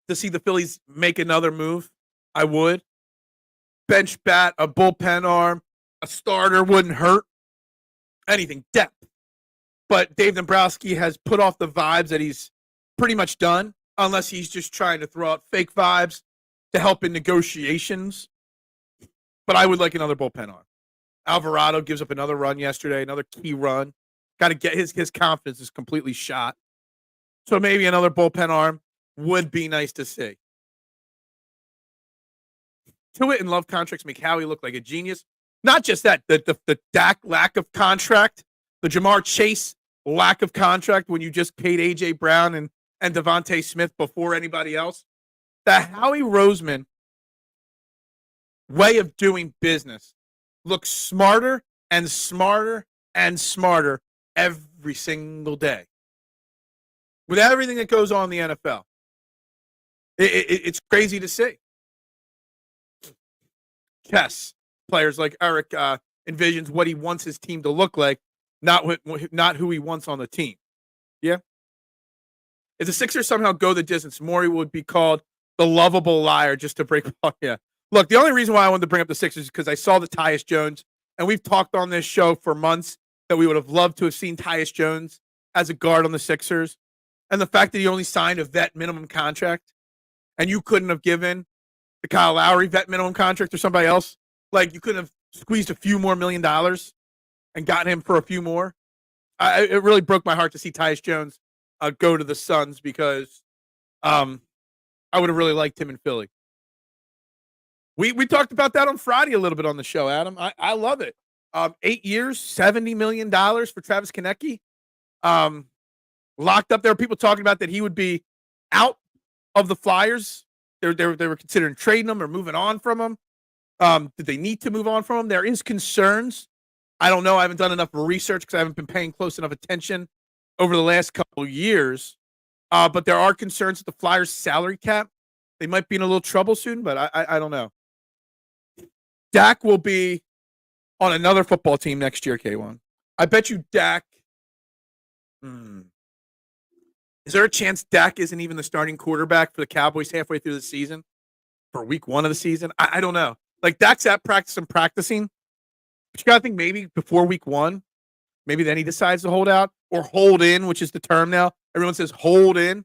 to see the Phillies make another move. I would. Bench bat, a bullpen arm, a starter wouldn't hurt. Anything, depth. But Dave Dombrowski has put off the vibes that he's pretty much done, unless he's just trying to throw out fake vibes to help in negotiations. But I would like another bullpen arm. Alvarado gives up another run yesterday, another key run. Got to get his confidence is completely shot. So maybe another bullpen arm would be nice to see. Tua and Love contracts make Howie look like a genius. Not just that, the Dak lack of contract, the Jamar Chase lack of contract when you just paid A.J. Brown and Devontae Smith before anybody else. The Howie Roseman way of doing business looks smarter and smarter and smarter every single day. With everything that goes on in the NFL. It's crazy to see. Chess players like Eric envisions what he wants his team to look like, not who he wants on the team. Yeah. If the Sixers somehow go the distance, Morey would be called the lovable liar just to break. Yeah. Look, the only reason why I wanted to bring up the Sixers is because I saw the Tyus Jones, and we've talked on this show for months that we would have loved to have seen Tyus Jones as a guard on the Sixers, and the fact that he only signed a vet minimum contract, and you couldn't have given the Kyle Lowry vet minimum contract or somebody else, like you couldn't have squeezed a few more $1 million and gotten him for a few more. It really broke my heart to see Tyus Jones go to the Suns because I would have really liked him in Philly. We talked about that on Friday a little bit on the show, Adam. I love it. 8 years, $70 million for Travis Konecny. Locked up. There were people talking about that he would be out of the Flyers. They were considering trading him or moving on from him. Did they need to move on from him? There is concerns. I don't know. I haven't done enough research because I haven't been paying close enough attention over the last couple of years. But there are concerns with the Flyers' salary cap. They might be in a little trouble soon, but I don't know. Dak will be on another football team next year, K1. I bet you Dak. Is there a chance Dak isn't even the starting quarterback for the Cowboys halfway through the season? For week 1 of the season? I don't know. Like, Dak's at practice and practicing. But you got to think maybe before week 1, maybe then he decides to hold out or hold in, which is the term now. Everyone says hold in.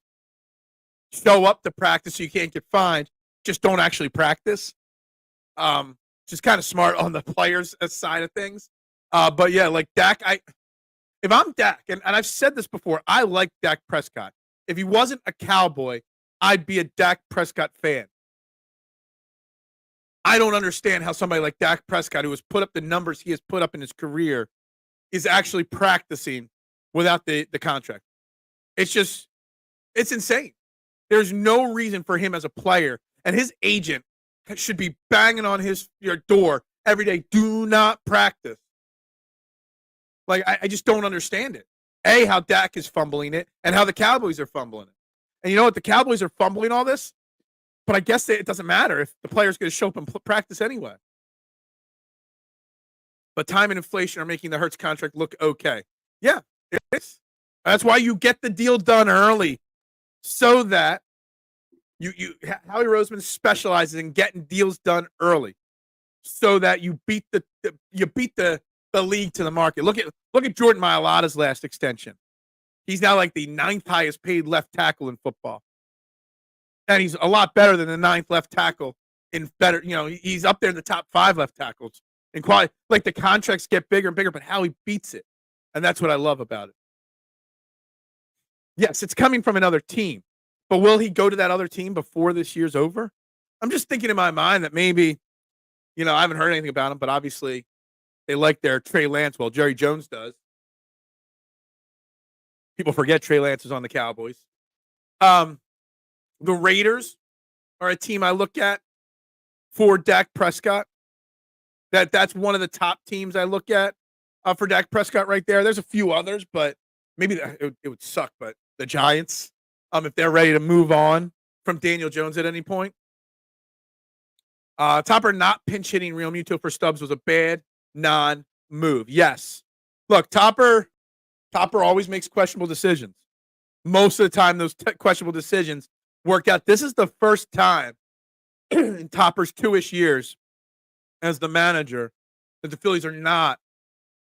Show up to practice so you can't get fined. Just don't actually practice. Just kind of smart on the players' side of things. But yeah, like Dak, if I'm Dak, and I've said this before, I like Dak Prescott. If he wasn't a Cowboy, I'd be a Dak Prescott fan. I don't understand how somebody like Dak Prescott, who has put up the numbers he has put up in his career, is actually practicing without the contract. It's insane. There's no reason for him as a player, and his agent should be banging on your door every day. Do not practice. Like, I just don't understand it. A, how Dak is fumbling it, and how the Cowboys are fumbling it. And you know what? The Cowboys are fumbling all this, but I guess it doesn't matter if the player's going to show up and practice anyway. But time and inflation are making the Hurts contract look okay. Yeah, it is. That's why you get the deal done early, so that Howie Roseman specializes in getting deals done early, so that you beat the league to the market. Look at Jordan Mailata's last extension. He's now like the 9th highest paid left tackle in football. And he's a lot better than the 9th left tackle in better, he's up there in the top 5 left tackles in quality. Like, the contracts get bigger and bigger, but Howie beats it. And that's what I love about it. Yes, it's coming from another team, but will he go to that other team before this year's over? I'm just thinking in my mind that maybe, I haven't heard anything about him, but obviously they like their Trey Lance. Well, Jerry Jones does. People forget Trey Lance is on the Cowboys. The Raiders are a team I look at for Dak Prescott. That's one of the top teams I look at for Dak Prescott right there. There's a few others, but maybe it would suck. But the Giants, if they're ready to move on from Daniel Jones at any point. Topper not pinch hitting Real Muto for Stubbs was a bad non-move. Yes. Look, Topper always makes questionable decisions. Most of the time, those questionable decisions work out. This is the first time in Topper's 2-ish years as the manager that the Phillies are not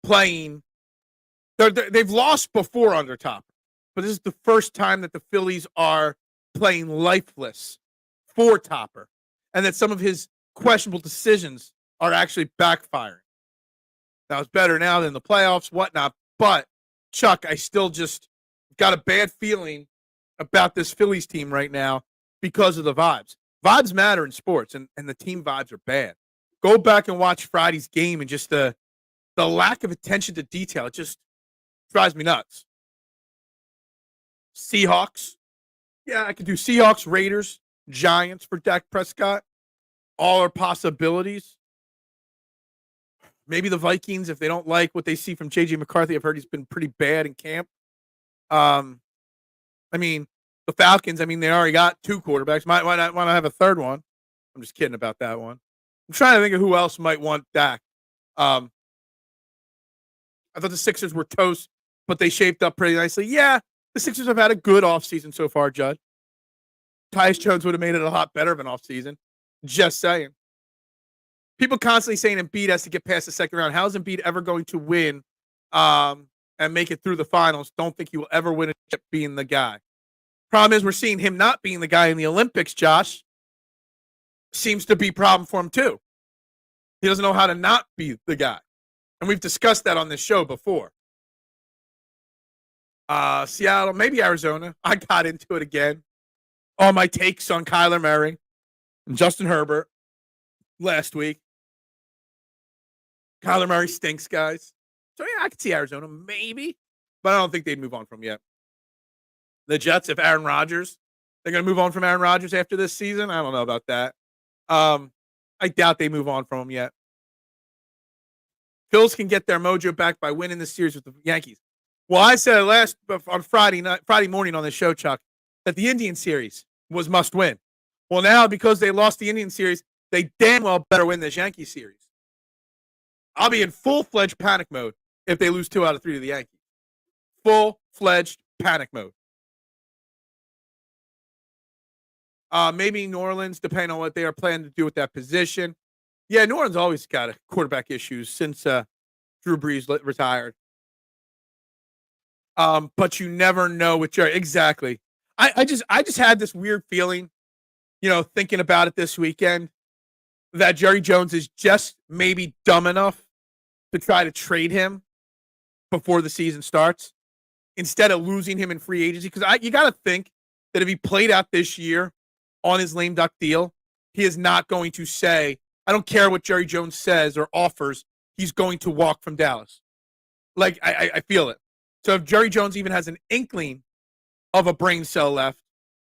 playing. They've lost before under Topper, but this is the first time that the Phillies are playing lifeless for Topper, and that some of his questionable decisions are actually backfiring. Now, it's better now than the playoffs, whatnot, but Chuck, I still just got a bad feeling about this Phillies team right now because of the vibes. Vibes matter in sports, and the team vibes are bad. Go back and watch Friday's game, and just the lack of attention to detail, it just drives me nuts. Seahawks. Yeah, I could do Seahawks, Raiders, Giants for Dak Prescott. All are possibilities. Maybe the Vikings, if they don't like what they see from J.J. McCarthy. I've heard he's been pretty bad in camp. The Falcons, they already got 2 quarterbacks. Why not have a third one? I'm just kidding about that one. I'm trying to think of who else might want Dak. I thought the Sixers were toast, but they shaped up pretty nicely. Yeah, the Sixers have had a good offseason so far, Judd. Tyus Jones would have made it a lot better of an offseason. Just saying. People constantly saying Embiid has to get past the second round. How is Embiid ever going to win and make it through the finals. Don't think he will ever win a chip being the guy. Problem is, we're seeing him not being the guy in the Olympics, Josh. Seems to be a problem for him, too. He doesn't know how to not be the guy. And we've discussed that on this show before. Seattle, maybe Arizona. I got into it again. All my takes on Kyler Murray and Justin Herbert last week. Kyler Murray stinks, guys. So, yeah, I could see Arizona, maybe. But I don't think they'd move on from yet. The Jets, if Aaron Rodgers, they're going to move on from Aaron Rodgers after this season. I don't know about that. I doubt they move on from him yet. Phillies can get their mojo back by winning the series with the Yankees. Well, I said on Friday morning on the show, Chuck, that the Indian series was must win. Well, now because they lost the Indian series, they damn well better win this Yankee series. I'll be in full-fledged panic mode if they lose 2 out of 3 to the Yankees. Full-fledged panic mode. Maybe New Orleans, depending on what they are planning to do with that position. Yeah, New Orleans always got quarterback issues since Drew Brees retired. But you never know with Jerry. Exactly. I just had this weird feeling, thinking about it this weekend, that Jerry Jones is just maybe dumb enough to try to trade him before the season starts instead of losing him in free agency. Because you got to think that if he played out this year on his lame duck deal, he is not going to say, I don't care what Jerry Jones says or offers, he's going to walk from Dallas. Like, I feel it. So if Jerry Jones even has an inkling of a brain cell left,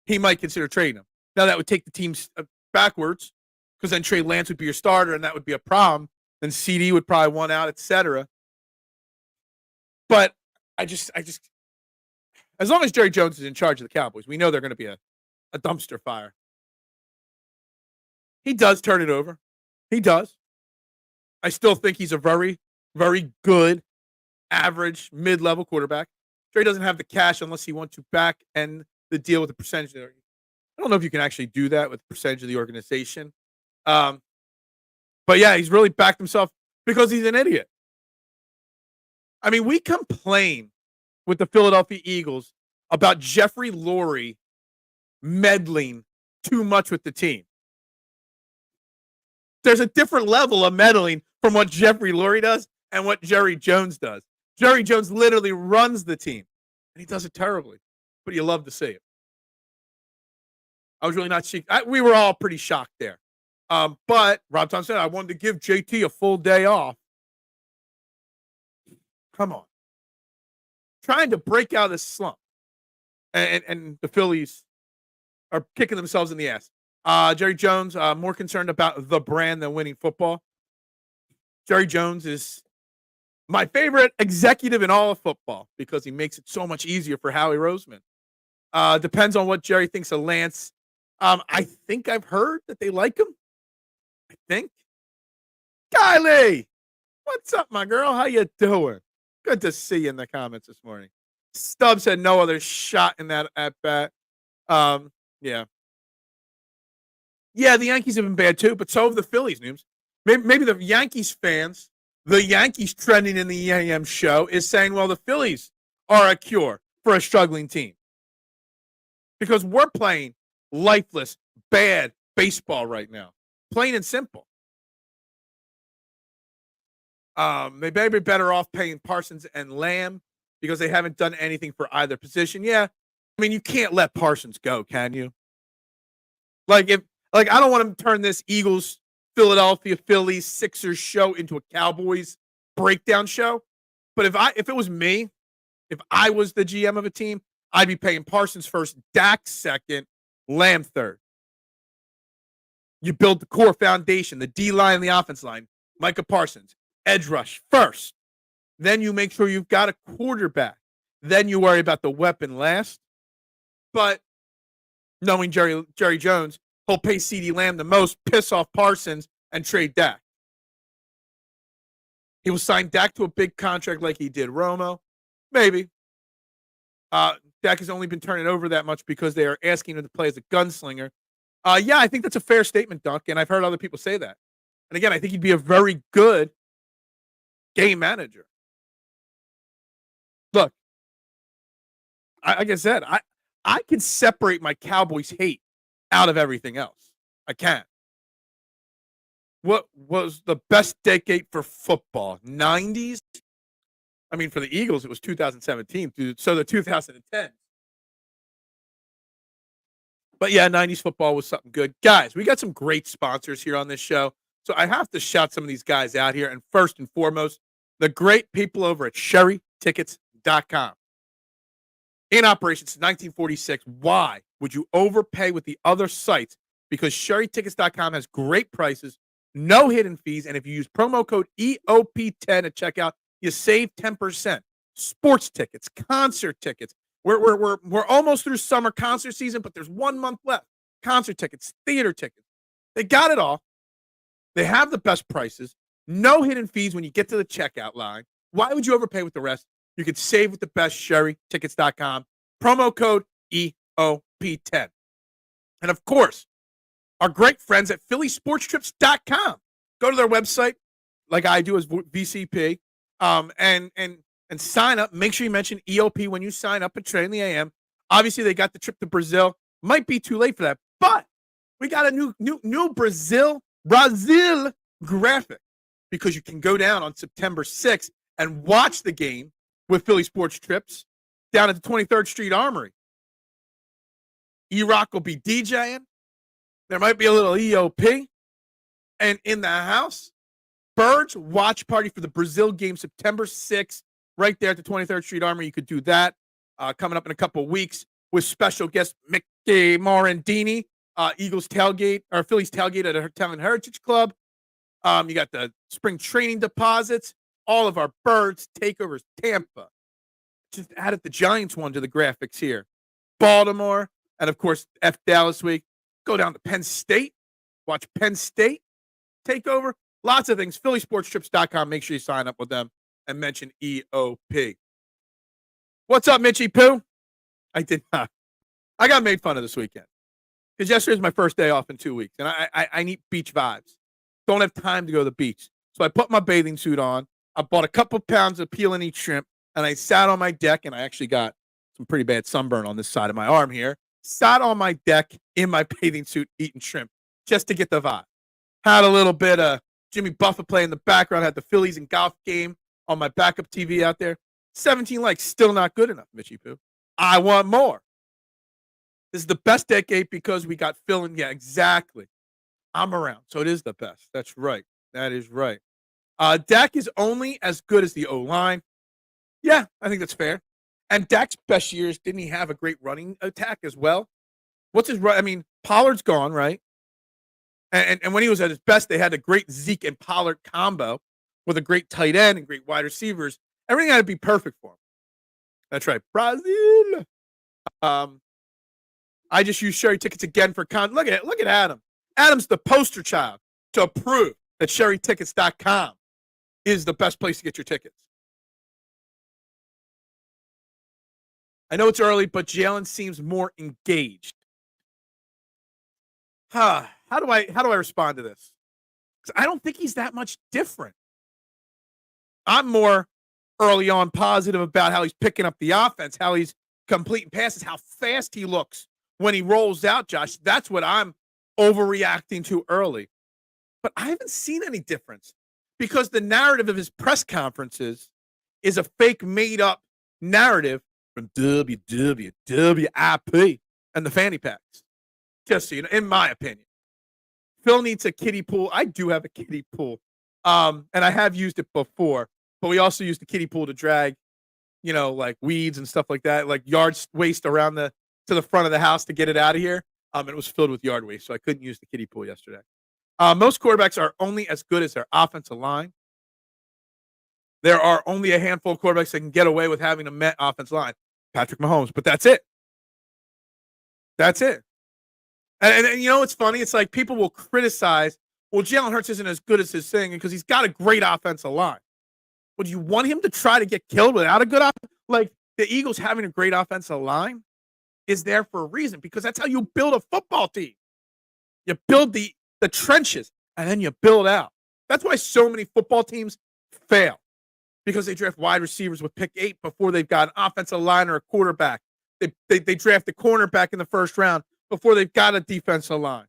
he might consider trading him. Now, that would take the team backwards, because then Trey Lance would be your starter, and that would be a problem. Then CD would probably want out, etc. But I just, as long as Jerry Jones is in charge of the Cowboys, we know they're going to be a dumpster fire. He does turn it over. He does. I still think he's a very, very good, average, mid-level quarterback. Trey doesn't have the cash unless he wants to back end the deal with the percentage. I don't know if you can actually do that with the percentage of the organization. But yeah, he's really backed himself because he's an idiot. I mean, we complain with the Philadelphia Eagles about Jeffrey Lurie meddling too much with the team. There's a different level of meddling from what Jeffrey Lurie does and what Jerry Jones does. Jerry Jones literally runs the team, and he does it terribly, but you love to see it. I was really not shocked. We were all pretty shocked there. But Rob Thompson said, I wanted to give JT a full day off. Come on. Trying to break out of this slump. And the Phillies are kicking themselves in the ass. Jerry Jones, more concerned about the brand than winning football. Jerry Jones is my favorite executive in all of football because he makes it so much easier for Howie Roseman. Depends on what Jerry thinks of Lance. I think I've heard that they like him. I think. Kylie, what's up, my girl? How you doing? Good to see you in the comments this morning. Stubbs had no other shot in that at bat. Yeah. Yeah, the Yankees have been bad too, but so have the Phillies, Nooms. Maybe the Yankees fans, the Yankees trending in the AM show is saying, well, the Phillies are a cure for a struggling team. Because we're playing lifeless, bad baseball right now. Plain and simple. They may be better off paying Parsons and Lamb because they haven't done anything for either position. Yeah. I mean, you can't let Parsons go, can you? I don't want to turn this Eagles, Philadelphia, Phillies, Sixers show into a Cowboys breakdown show. But if it was me, if I was the GM of a team, I'd be paying Parsons first, Dak second, Lamb third. You build the core foundation, the D line and the offense line, Micah Parsons, edge rush first. Then you make sure you've got a quarterback. Then you worry about the weapon last. But knowing Jerry Jones, he'll pay CeeDee Lamb the most, piss off Parsons, and trade Dak. He will sign Dak to a big contract like he did Romo. Maybe. Dak has only been turning over that much because they are asking him to play as a gunslinger. Yeah, I think that's a fair statement, Duck, and I've heard other people say that. And again, I think he'd be a very good game manager. Like I said, I can separate my Cowboys hate out of everything else. I can. What was the best decade for football? 90s? I mean, for the Eagles, it was 2017, so the 2010s. But yeah, 90s football was something good. Guys, we got some great sponsors here on this show. So I have to shout some of these guys out here. And first and foremost, the great people over at SherryTickets.com. In operation since 1946. Why would you overpay with the other sites? Because SherryTickets.com has great prices, no hidden fees, and if you use promo code EOP10 at checkout, you save 10%. Sports tickets, concert tickets. We're almost through summer concert season, but there's 1 month left. Concert tickets, theater tickets. They got it all. They have the best prices. No hidden fees when you get to the checkout line. Why would you overpay with the rest? You can save with the best SherryTickets.com. Promo code EOP10. And of course, our great friends at PhillySportsTrips.com. Go to their website, like I do as VCP, and sign up. Make sure you mention EOP when you sign up at Trade in the AM. Obviously, they got the trip to Brazil. Might be too late for that, but we got a new Brazil graphic because you can go down on September 6th and watch the game with Philly Sports Trips down at the 23rd Street Armory. E-Rock will be DJing. There might be a little EOP. And in the house, Birds watch party for the Brazil game September 6th, right there at the 23rd Street Armory. You could do that coming up in a couple of weeks with special guest Mickey Morandini, Eagles tailgate, or Phillies tailgate at Italian Heritage Club. You got the spring training deposits, all of our Birds takeovers, Tampa. Just added the Giants one to the graphics here. Baltimore, and of course, F Dallas week. Go down to Penn State, watch Penn State takeover. Lots of things. PhillySportsTrips.com. Make sure you sign up with them and mention EOP. What's up, Mitchie Pooh? I did not. I got made fun of this weekend because yesterday was my first day off in 2 weeks, and I need beach vibes. Don't have time to go to the beach. So I put my bathing suit on. I bought a couple pounds of peel and eat shrimp, and I sat on my deck, and I actually got some pretty bad sunburn on this side of my arm here. Sat on my deck in my bathing suit eating shrimp just to get the vibe. Had a little bit of Jimmy Buffett play in the background. Had the Phillies and golf game on my backup TV out there. 17 likes, still not good enough, Mitchie Pooh. I want more. This is the best decade because we got Phil and yeah, exactly. I'm around, so it is the best. That's right. That is right. Dak is only as good as the O-line. Yeah, I think that's fair. And Dak's best years, didn't he have a great running attack as well? What's his run? I mean, Pollard's gone, right? And when he was at his best, they had a great Zeke and Pollard combo with a great tight end and great wide receivers. Everything had to be perfect for him. That's right. Brazil. I just used Sherry tickets again for Look at Adam. Adam's the poster child to prove that SherryTickets.com is the best place to get your tickets. I know it's early, but Jalen seems more engaged. How do I respond to this? Because I don't think he's that much different. I'm more early on positive about how he's picking up the offense, how he's completing passes, how fast he looks when he rolls out, Josh. That's what I'm overreacting to early. But I haven't seen any difference because the narrative of his press conferences is a fake made-up narrative from WWWIP and the fanny packs. Just so you know, in my opinion. Phil needs a kiddie pool. I do have a kiddie pool. And I have used it before, but we also used the kiddie pool to drag, like weeds and stuff like that, like yard waste around to the front of the house to get it out of here. It was filled with yard waste, so I couldn't use the kiddie pool yesterday. Most quarterbacks are only as good as their offensive line. There are only a handful of quarterbacks that can get away with having a Met offensive line. Patrick Mahomes, but that's it. That's it. And it's funny? It's like people will criticize, well, Jalen Hurts isn't as good as his thing because he's got a great offensive line. Would you want him to try to get killed without a good like the Eagles having a great offensive line is there for a reason because that's how you build a football team. You build the trenches and then you build out. That's why so many football teams fail because they draft wide receivers with pick 8 before they've got an offensive line or a quarterback. They draft a cornerback in the first round before they've got a defensive line.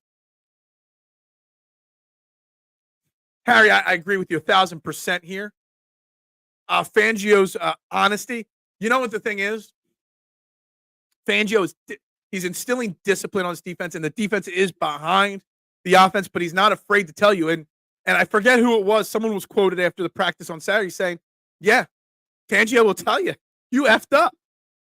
Harry, I agree with you 1,000% here. Fangio's honesty. You know what the thing is? Fangio he's instilling discipline on his defense, and the defense is behind the offense, but he's not afraid to tell you. And I forget who it was. Someone was quoted after the practice on Saturday saying, "Yeah, Fangio will tell you you effed up.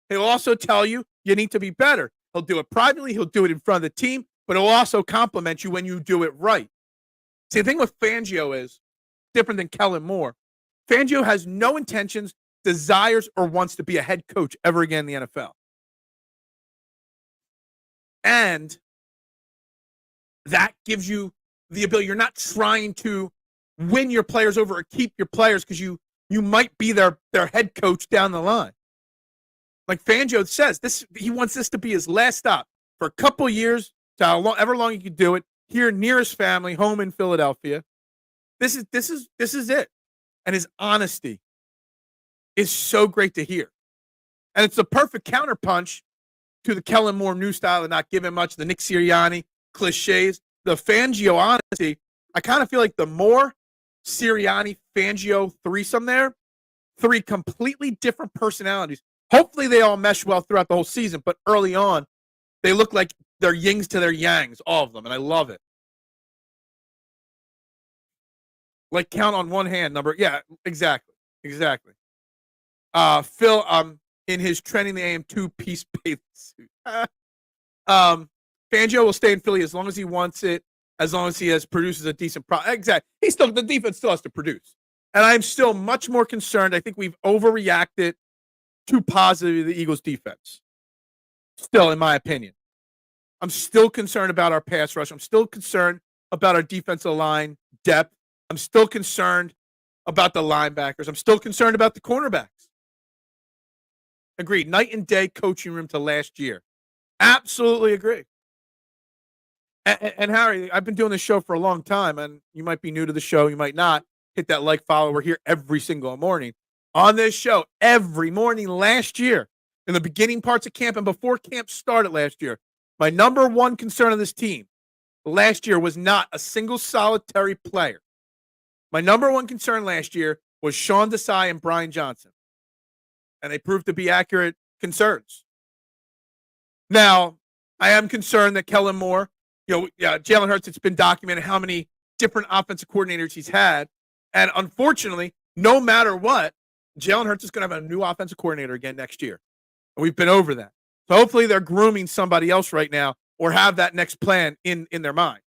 He'll also tell you you need to be better. He'll do it privately. He'll do it in front of the team, but he'll also compliment you when you do it right." See, the thing with Fangio is different than Kellen Moore. Fangio has no intentions, desires, or wants to be a head coach ever again in the NFL. And that gives you the ability. You're not trying to win your players over or keep your players because you might be their head coach down the line. Like Fangio says, he wants this to be his last stop for a couple years, to however long he can do it, here near his family, home in Philadelphia. This is it. And his honesty is so great to hear. And it's a perfect counterpunch to the Kellen Moore new style of not giving much, the Nick Sirianni cliches. The Fangio honesty, I kind of feel like the Moore, Sirianni, Fangio threesome there, three completely different personalities. Hopefully they all mesh well throughout the whole season, but early on, they look like they're yings to their yangs, all of them, and I love it. Like count on one hand number. Yeah, exactly. Phil, in his trending the AM 2-piece bathing suit. Fangio will stay in Philly as long as he wants it, as long as he produces a decent product. Exactly. The defense still has to produce. And I'm still much more concerned. I think we've overreacted too positively to the Eagles defense. Still, in my opinion. I'm still concerned about our pass rush. I'm still concerned about our defensive line depth. I'm still concerned about the linebackers. I'm still concerned about the cornerbacks. Agreed. Night and day coaching room to last year. Absolutely agree. And Harry, I've been doing this show for a long time, and you might be new to the show. You might not. Hit that like, follow. We're here every single morning on this show every morning last year in the beginning parts of camp and before camp started last year. My number one concern of this team last year was not a single solitary player. My number one concern last year was Sean Desai and Brian Johnson. And they proved to be accurate concerns. Now, I am concerned that Kellen Moore, Jalen Hurts, it's been documented how many different offensive coordinators he's had. And unfortunately, no matter what, Jalen Hurts is going to have a new offensive coordinator again next year. And we've been over that. So hopefully they're grooming somebody else right now or have that next plan in their minds.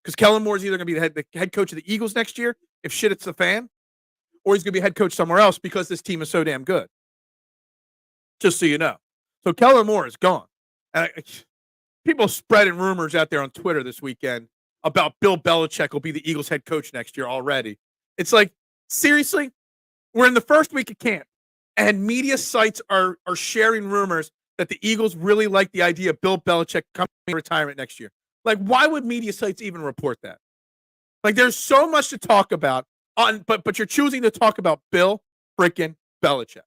Because Kellen Moore is either going to be the head coach of the Eagles next year if shit hits the fan, or he's going to be head coach somewhere else because this team is so damn good. Just so you know. So Kellen Moore is gone. And people spreading rumors out there on Twitter this weekend about Bill Belichick will be the Eagles head coach next year already. It's like, seriously? We're in the first week of camp, and media sites are sharing rumors that the Eagles really like the idea of Bill Belichick coming to retirement next year. Like, why would media sites even report that? Like, there's so much to talk about, but you're choosing to talk about Bill freaking Belichick.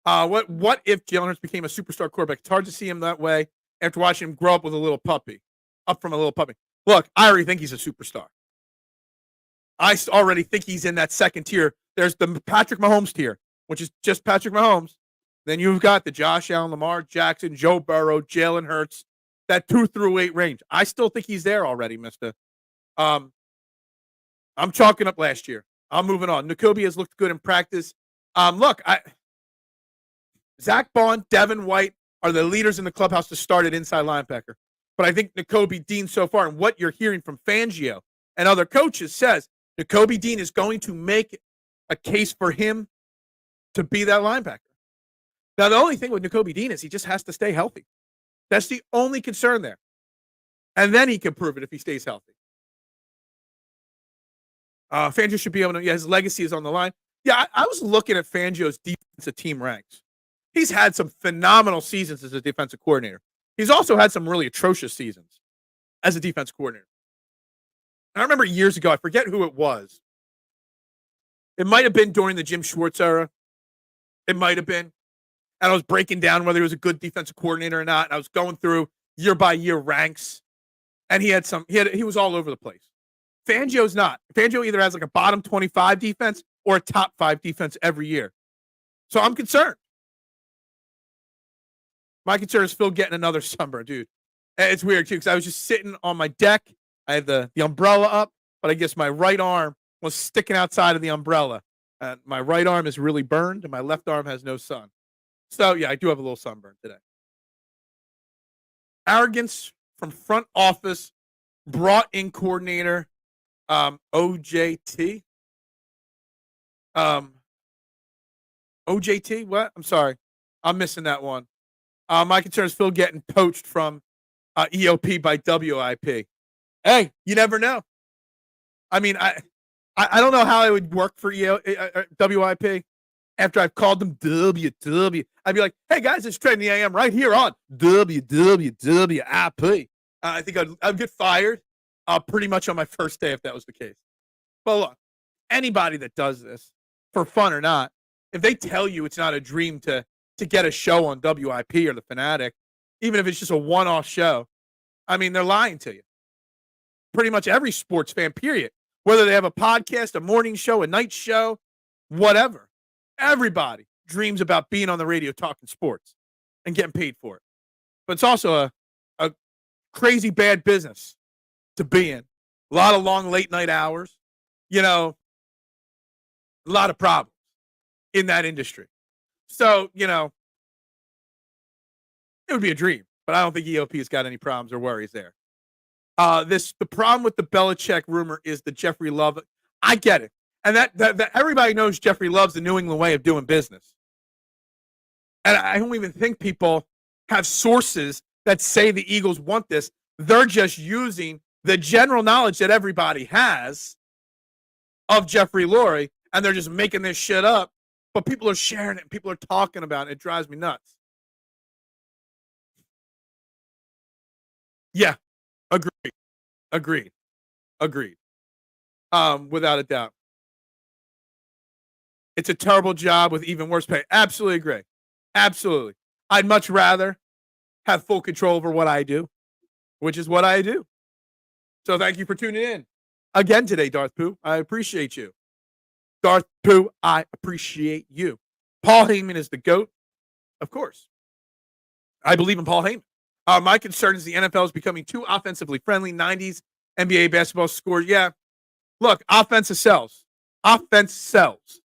What if Jalen Hurts became a superstar quarterback? It's hard to see him that way after watching him grow up with a little puppy, up from a little puppy. Look, I already think he's a superstar. I already think he's in that second tier. There's the Patrick Mahomes tier, which is just Patrick Mahomes. Then you've got the Josh Allen, Lamar Jackson, Joe Burrow, Jalen Hurts, that 2 through 8 range. I still think he's there already, mister. I'm chalking up last year. I'm moving on. Nakobe has looked good in practice. Zach Bond, Devin White are the leaders in the clubhouse to start at inside linebacker. But I think Nakobe Dean so far, and what you're hearing from Fangio and other coaches, says Nakobe Dean is going to make a case for him to be that linebacker. Now, the only thing with Nakobe Dean is he just has to stay healthy. That's the only concern there. And then he can prove it if he stays healthy. Fangio should be able to, his legacy is on the line. Yeah, I was looking at Fangio's defensive team ranks. He's had some phenomenal seasons as a defensive coordinator. He's also had some really atrocious seasons as a defense coordinator. I remember years ago, I forget who it was. It might have been during the Jim Schwartz era. It might have been. and I was breaking down whether he was a good defensive coordinator or not. And I was going through year by year ranks, and he was all over the place. Fangio's not. Fangio either has like a bottom 25 defense or a top 5 defense every year. So I'm concerned. My concern is Phil getting another sunburn, dude. It's weird too because I was just sitting on my deck. I had the umbrella up, but I guess my right arm was sticking outside of the umbrella. My right arm is really burned, and my left arm has no sun. So, yeah, I do have a little sunburn today. Arrogance from front office, brought in coordinator OJT. OJT, what? I'm sorry. I'm missing that one. My concern is Phil getting poached from EOP by WIP. Hey, you never know. I mean, I don't know how it would work for WIP after I've called them WW. I'd be like, hey, guys, it's Trending the AM right here on WWWIP. I think I'd get fired pretty much on my first day if that was the case. But look, anybody that does this, for fun or not, if they tell you it's not a dream to get a show on WIP or The Fanatic, even if it's just a one-off show, I mean, they're lying to you. Pretty much every sports fan, period. Whether they have a podcast, a morning show, a night show, whatever. Everybody dreams about being on the radio talking sports and getting paid for it. But it's also a crazy bad business to be in. A lot of long late night hours. A lot of problems in that industry. So, it would be a dream, but I don't think EOP has got any problems or worries there. The problem with the Belichick rumor is the Jeffrey Love. I get it. And that everybody knows Jeffrey Love's the New England way of doing business. And I don't even think people have sources that say the Eagles want this. They're just using the general knowledge that everybody has of Jeffrey Lurie, and they're just making this shit up. But people are sharing it and people are talking about it. It drives me nuts. Yeah. Agreed. Without a doubt. It's a terrible job with even worse pay. Absolutely agree. Absolutely. I'd much rather have full control over what I do, which is what I do. So thank you for tuning in again today, Darth Pooh. I appreciate you. Darth Pooh, I appreciate you. Paul Heyman is the GOAT. Of course. I believe in Paul Heyman. My concern is the NFL is becoming too offensively friendly. 90s NBA basketball scores. Yeah. Look, offense sells. Offense sells.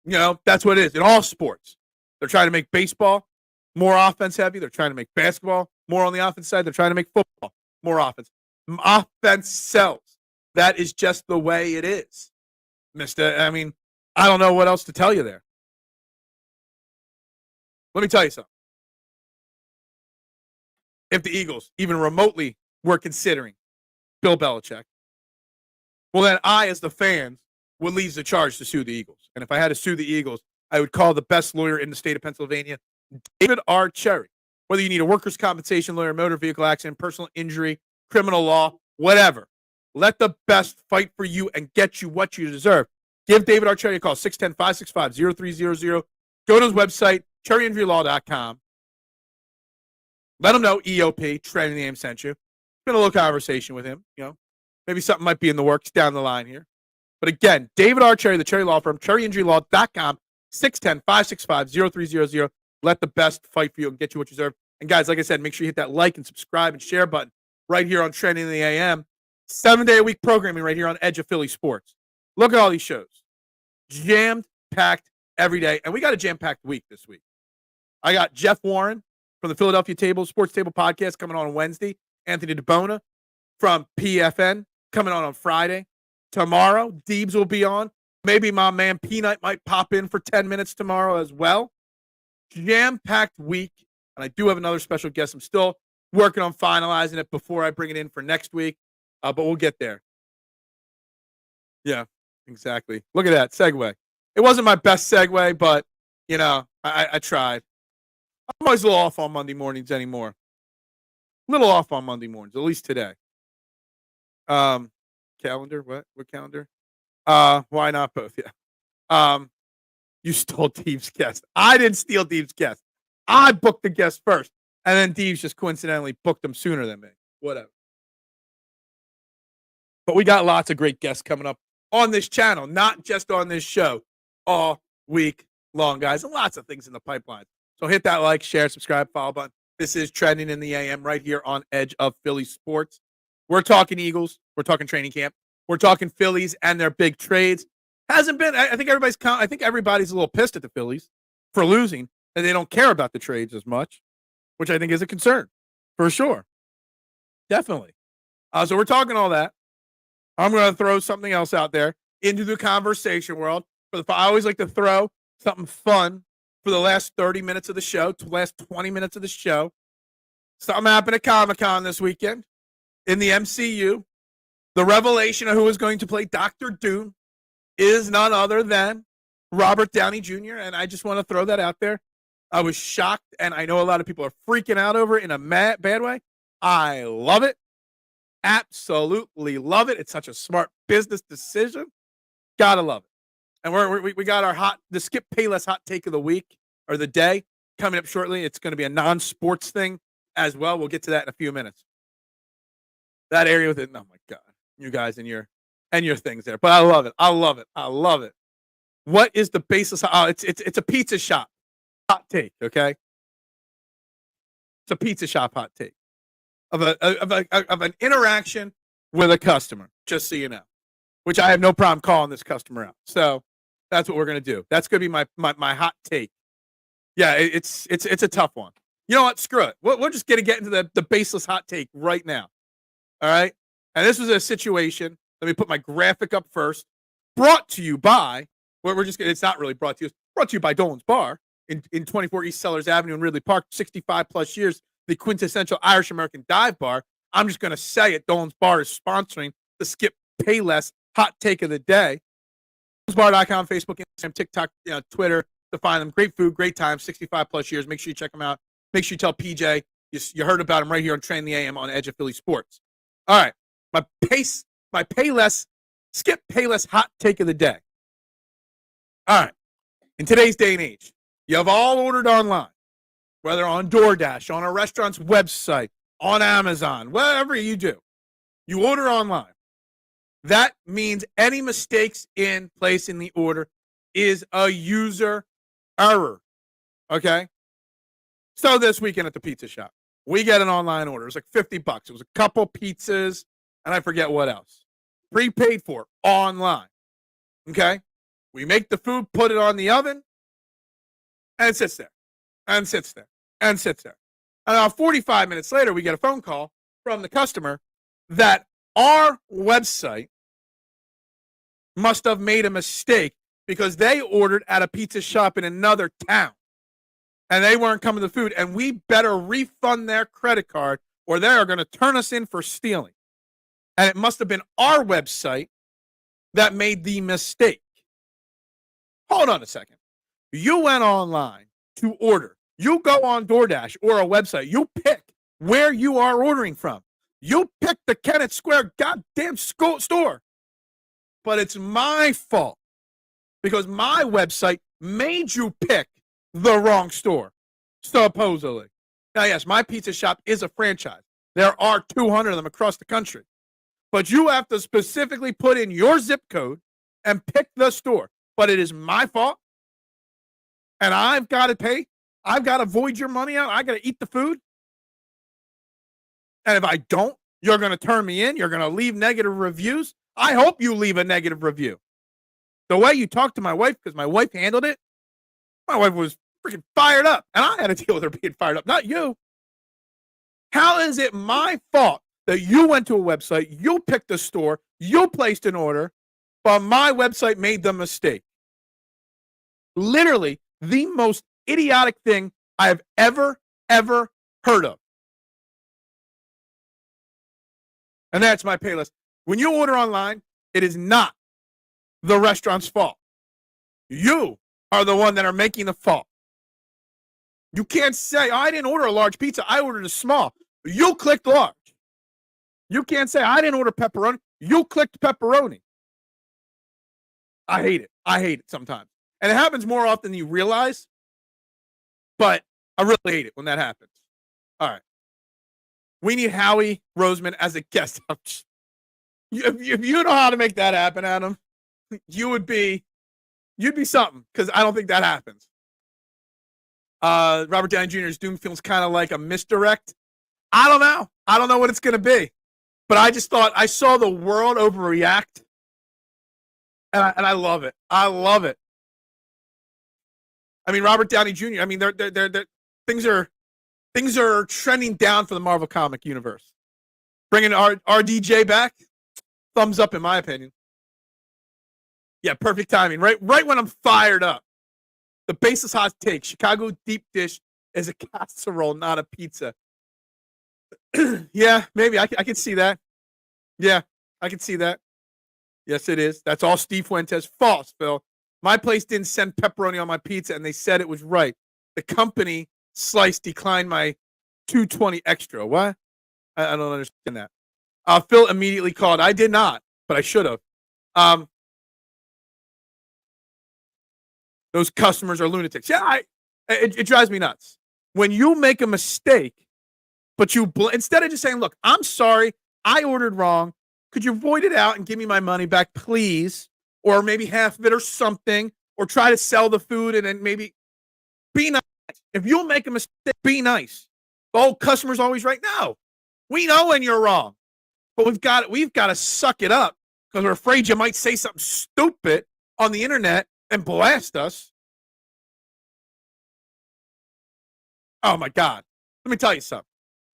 That's what it is in all sports. They're trying to make baseball more offense heavy. They're trying to make basketball more on the offense side. They're trying to make football more offense. Offense sells. That is just the way it is. I mean, I don't know what else to tell you there. Let me tell you something. If the Eagles even remotely were considering Bill Belichick, well, then I, as the fans, would lead the charge to sue the Eagles. And if I had to sue the Eagles, I would call the best lawyer in the state of Pennsylvania, David R. Cherry. Whether you need a workers' compensation lawyer, motor vehicle accident, personal injury, criminal law, whatever. Let the best fight for you and get you what you deserve. Give David R. Cherry a call, 610-565-0300. Go to his website, cherryandviewlaw.com. Let him know EOP, Trending the AM, sent you. It's been a little conversation with him. Maybe something might be in the works down the line here. But again, David R. Cherry, the Cherry Law Firm, cherryandviewlaw.com, 610-565-0300. Let the best fight for you and get you what you deserve. And guys, like I said, make sure you hit that like and subscribe and share button right here on Trending the AM. 7-day-a-week programming right here on Edge of Philly Sports. Look at all these shows. Jam-packed every day. And we got a jam-packed week this week. I got Jeff Warren from the Philadelphia Sports Table Podcast coming on Wednesday. Anthony DeBona from PFN coming on Friday. Tomorrow, Deebs will be on. Maybe my man Peanut might pop in for 10 minutes tomorrow as well. Jam-packed week. And I do have another special guest. I'm still working on finalizing it before I bring it in for next week. But we'll get there. Yeah, exactly. Look at that segue. It wasn't my best segue, but, I tried. I'm always a little off on Monday mornings anymore. A little off on Monday mornings, at least today. Calendar? What calendar? Why not both? Yeah. You stole Deeb's guest. I didn't steal Deeb's guest. I booked the guest first. And then Deeb's just coincidentally booked them sooner than me. Whatever. But we got lots of great guests coming up on this channel, not just on this show, all week long, guys. And lots of things in the pipeline. So hit that like, share, subscribe, follow button. This is Trending in the AM right here on Edge of Philly Sports. We're talking Eagles. We're talking training camp. We're talking Phillies and their big trades. Hasn't been. I think everybody's a little pissed at the Phillies for losing, and they don't care about the trades as much, which I think is a concern for sure. Definitely. So we're talking all that. I'm going to throw something else out there into the conversation world. I always like to throw something fun for the last 30 minutes of the show, to the last 20 minutes of the show. Something happened at Comic-Con this weekend in the MCU. The revelation of who is going to play Dr. Doom is none other than Robert Downey Jr., and I just want to throw that out there. I was shocked, and I know a lot of people are freaking out over it in a bad way. I love it. Absolutely love it. It's such a smart business decision. Gotta love it. And we got the Skip Payless hot take of the week or the day coming up shortly. It's going to be a non-sports thing as well. We'll get to that in a few minutes. That area with it. Oh my God, you guys and your things there. But I love it. I love it. I love it. What is the basis? It's a pizza shop hot take. Okay, it's a pizza shop hot take of an interaction with a customer. Just so you know, which I have no problem calling this customer out. So that's what we're gonna do. That's gonna be my hot take. Yeah, it's a tough one. You know what? Screw it. We're just gonna get into the baseless hot take right now. All right. And this was a situation. Let me put my graphic up first. Brought to you by. It's not really brought to you. It's brought to you by Dolan's Bar in 24 East Sellers Avenue in Ridley Park. 65 plus years. The quintessential Irish American dive bar. I'm just gonna say it. Dolan's Bar is sponsoring the Skip Payless hot take of the day. Dolan'sBar.com, Facebook, Instagram, TikTok, Twitter to find them. Great food, great time, 65 plus years. Make sure you check them out. Make sure you tell PJ you heard about him right here on Train the AM on Edge of Philly Sports. All right, my Payless, Skip Payless hot take of the day. All right, in today's day and age, you have all ordered online, whether on DoorDash, on a restaurant's website, on Amazon, whatever you do. You order online. That means any mistakes in placing the order is a user error. Okay? So this weekend at the pizza shop, we get an online order. It was like $50. It was a couple pizzas, and I forget what else. Prepaid for online. Okay? We make the food, put it on the oven, and it sits there. And sits there. And sits there. And about 45 minutes later, we get a phone call from the customer that our website must have made a mistake because they ordered at a pizza shop in another town and they weren't coming to the food, and we better refund their credit card or they are going to turn us in for stealing. And it must have been our website that made the mistake. Hold on a second. You went online to order. You go on DoorDash or a website. You pick where you are ordering from. You pick the Kennett Square goddamn store. But it's my fault because my website made you pick the wrong store, supposedly. Now, yes, my pizza shop is a franchise. There are 200 of them across the country. But you have to specifically put in your zip code and pick the store. But it is my fault. And I've got to pay. I've got to void your money out. I got to eat the food. And if I don't, you're going to turn me in. You're going to leave negative reviews. I hope you leave a negative review. The way you talked to my wife, because my wife handled it, my wife was freaking fired up. And I had to deal with her being fired up, not you. How is it my fault that you went to a website, you picked a store, you placed an order, but my website made the mistake? Literally the most idiotic thing I have ever heard of. And that's my Payless. When you order online, it is not the restaurant's fault. You are the one that are making the fault. You can't say, I didn't order a large pizza. I ordered a small. You clicked large. You can't say, I didn't order pepperoni. You clicked pepperoni. I hate it. I hate it sometimes. And it happens more often than you realize, but I really hate it when that happens. All right. We need Howie Roseman as a guest. If you know how to make that happen, Adam, you'd be something, because I don't think that happens. Robert Downey Jr.'s Doom feels kind of like a misdirect. I don't know. I don't know what it's going to be. But I just thought I saw the world overreact, and I love it. I love it. I mean, Robert Downey Jr., I mean, they're things are trending down for the Marvel comic universe. Bringing RDJ back, thumbs up in my opinion. Yeah, perfect timing. Right when I'm fired up. The basis hot take: Chicago deep dish is a casserole, not a pizza. Yeah, maybe I can see that. Yeah, I can see that. Yes, it is. That's all Steve Fuentes. False, Phil. My place didn't send pepperoni on my pizza, and they said it was right. The company Slice declined my $2.20 extra. What? I don't understand that. Phil immediately called. I did not, but I should have. Those customers are lunatics. Yeah, it drives me nuts. When you make a mistake, but instead of just saying, look, I'm sorry, I ordered wrong. Could you void it out and give me my money back, please? Or maybe half of it or something, or try to sell the food and then maybe be nice. If you'll make a mistake, be nice. Oh, customers always right. No, we know when you're wrong, but we've got to suck it up because we're afraid you might say something stupid on the internet and blast us. Oh my God. Let me tell you something.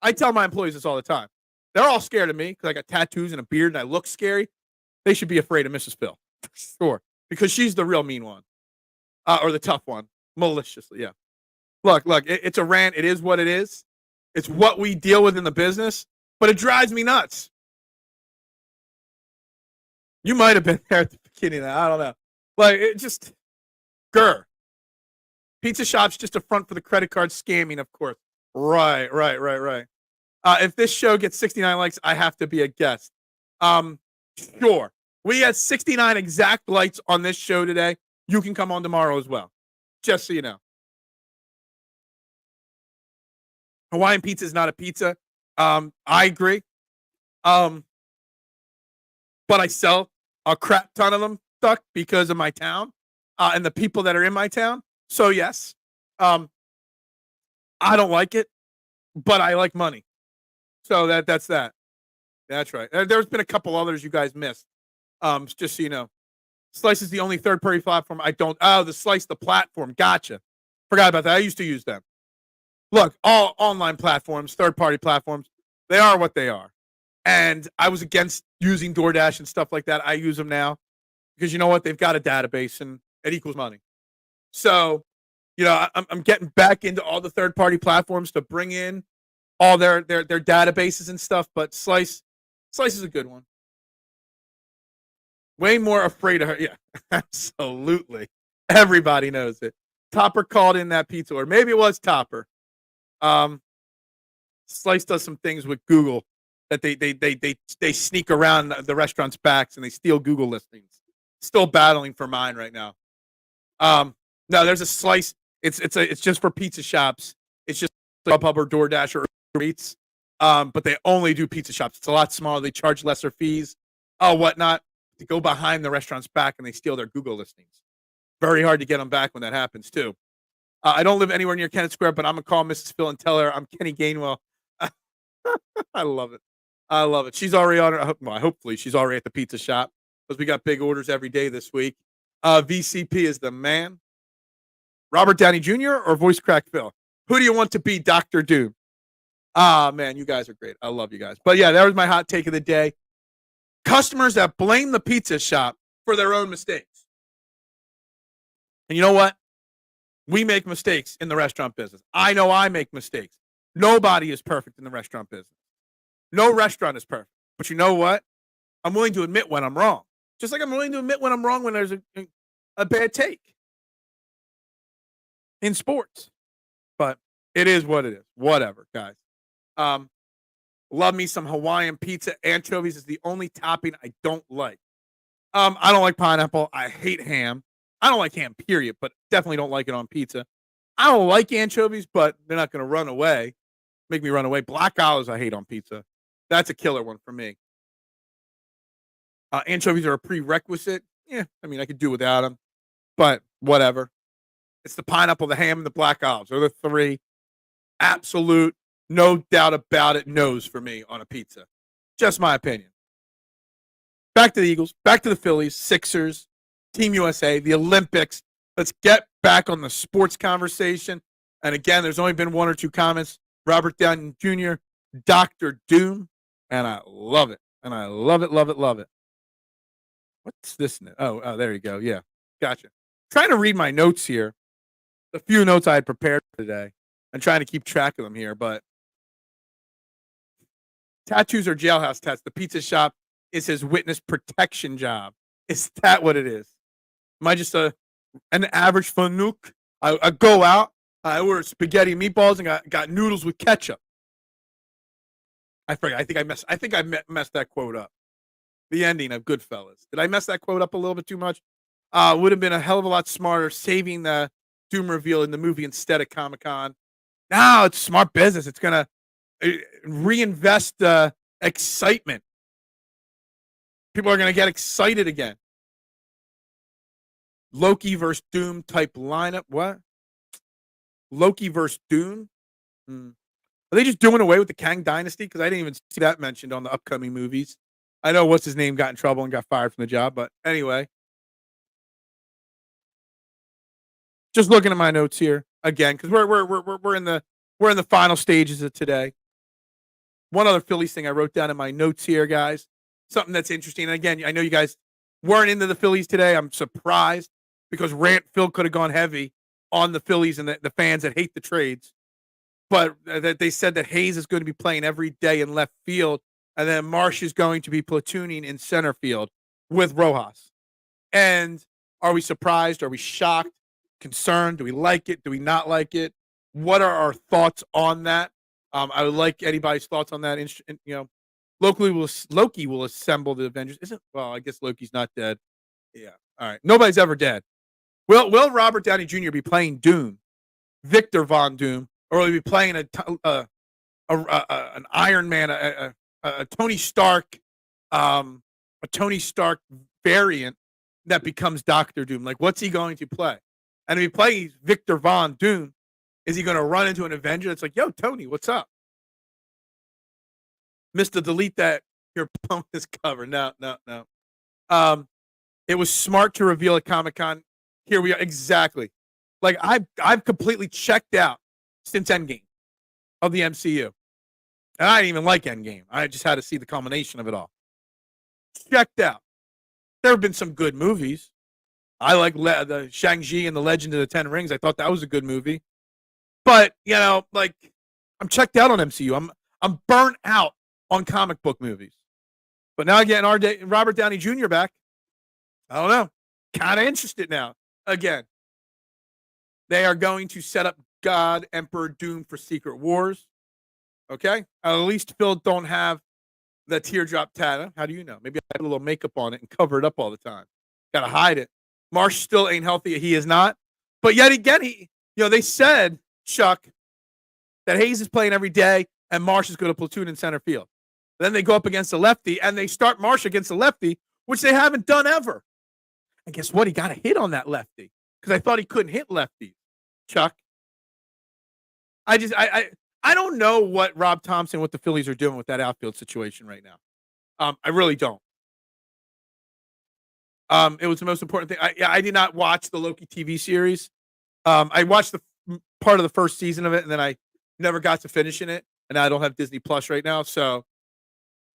I tell my employees this all the time. They're all scared of me because I got tattoos and a beard and I look scary. They should be afraid of Mrs. Phil. For sure. Because she's the real mean one. Or the tough one. Maliciously, yeah. Look, it's a rant. It is what it is. It's what we deal with in the business. But it drives me nuts. You might have been there at the beginning of that. I don't know. Like, it just, grr. Pizza shop's just a front for the credit card scamming, of course. Right. If this show gets 69 likes, I have to be a guest. Sure. We had 69 exact likes on this show today. You can come on tomorrow as well. Just so you know. Hawaiian pizza is not a pizza. I agree. But I sell a crap ton of them stuck because of my town and the people that are in my town. So yes, I don't like it, but I like money. So that's that. That's right. There's been a couple others you guys missed. Just so you know, Slice is the only third-party platform I don't. Oh, the Slice, the platform. Gotcha. Forgot about that. I used to use them. Look, all online platforms, third-party platforms, they are what they are. And I was against using DoorDash and stuff like that. I use them now because you know what? They've got a database and it equals money. So, you know, I'm getting back into all the third-party platforms to bring in all their databases and stuff. But Slice is a good one. Way more afraid of her. Yeah, absolutely. Everybody knows it. Topper called in that pizza order. Maybe it was Topper. Slice does some things with Google that they sneak around the restaurant's backs and they steal Google listings. Still battling for mine right now. No, there's a Slice. It's just for pizza shops. It's just Grubhub or DoorDash or Uber Eats. But they only do pizza shops. It's a lot smaller. They charge lesser fees. Whatnot. To go behind the restaurant's back and they steal their Google listings. Very hard to get them back when that happens too. I don't live anywhere near Kennett Square, but I'm gonna call Mrs. Phil and tell her I'm Kenny Gainwell. I love it. She's already on her. Well, hopefully she's already at the pizza shop because we got big orders every day this week. VCP is the man. Robert Downey Jr. or Voice Crack Phil? Who do you want to be, Dr. Doom? Man, you guys are great. I love you guys. But yeah, that was my hot take of the day. Customers that blame the pizza shop for their own mistakes. And you know what? We make mistakes in the restaurant business. I know I make mistakes. Nobody is perfect in the restaurant business. No restaurant is perfect. But you know what? I'm willing to admit when I'm wrong. Just like I'm willing to admit when I'm wrong when there's a bad take in sports. But it is what it is. Whatever, guys. Love me some Hawaiian pizza. Anchovies is the only topping I don't like. I don't like pineapple. I hate ham. I don't like ham, period, but definitely don't like it on pizza. I don't like anchovies, but they're not going to run away, make me run away. Black olives I hate on pizza. That's a killer one for me. Anchovies are a prerequisite. Yeah, I mean, I could do without them, but whatever. It's the pineapple, the ham, and the black olives. They're the three absolute, no doubt about it, no's for me on a pizza. Just my opinion. Back to the Eagles, back to the Phillies, Sixers, Team USA, the Olympics. Let's get back on the sports conversation. And again, there's only been one or two comments. Robert Downey Jr., Dr. Doom, and I love it. And I love it, love it, love it. What's this? Oh, there you go. Yeah, gotcha. Trying to read my notes here. The few notes I had prepared today. I'm trying to keep track of them here, but tattoos are jailhouse tats. The pizza shop is his witness protection job. Is that what it is? Am I just an average fanook? I go out, I order spaghetti and meatballs, and got noodles with ketchup. I forgot. I think I messed that quote up. The ending of Goodfellas. Did I mess that quote up a little bit too much? Would have been a hell of a lot smarter saving the Doom reveal in the movie instead of Comic-Con. No, it's smart business. It's going to reinvest the excitement. People are going to get excited again. Loki versus Doom type lineup. What? Loki versus Doom? Are they just doing away with the Kang Dynasty? Because I didn't even see that mentioned on the upcoming movies. I know what's his name got in trouble and got fired from the job, but anyway. Just looking at my notes here again, because we're in the final stages of today. One other Phillies thing I wrote down in my notes here, guys. Something that's interesting. And again, I know you guys weren't into the Phillies today. I'm surprised because Rant Phil could have gone heavy on the Phillies and the fans that hate the trades. But that they said that Hayes is going to be playing every day in left field, and then Marsh is going to be platooning in center field with Rojas. And are we surprised? Are we shocked? Concerned? Do we like it? Do we not like it? What are our thoughts on that? I would like anybody's thoughts on that. Loki will assemble the Avengers. Well, I guess Loki's not dead. Yeah. All right. Nobody's ever dead. Will Robert Downey Jr. be playing Doom, Victor Von Doom, or will he be playing an Iron Man, a Tony Stark, variant that becomes Doctor Doom? Like, what's he going to play? And if he plays Victor Von Doom, is he going to run into an Avenger that's like, yo, Tony, what's up? Mr. Delete that your bonus cover. No. It was smart to reveal at Comic-Con. Here we are. Exactly. Like, I've completely checked out since Endgame of the MCU. And I didn't even like Endgame. I just had to see the culmination of it all. Checked out. There have been some good movies. I like the Shang-Chi and the Legend of the Ten Rings. I thought that was a good movie. But, I'm checked out on MCU. I'm burnt out on comic book movies. But now getting Robert Downey Jr. back, I don't know. Kind of interested now. Again, they are going to set up God, Emperor Doom for Secret Wars. Okay? At least Phil don't have the teardrop tattoo. How do you know? Maybe I put a little makeup on it and cover it up all the time. Got to hide it. Marsh still ain't healthy. He is not. But yet again, they said, Chuck, that Hayes is playing every day and Marsh is going to platoon in center field. Then they go up against a lefty and they start Marsh against a lefty, which they haven't done ever. And guess what? He got a hit on that lefty because I thought he couldn't hit lefties, Chuck. I don't know what Rob Thompson, what the Phillies are doing with that outfield situation right now. I really don't. It was the most important thing. I did not watch the Loki TV series. I watched the part of the first season of it, and then I never got to finishing it. And I don't have Disney Plus right now, so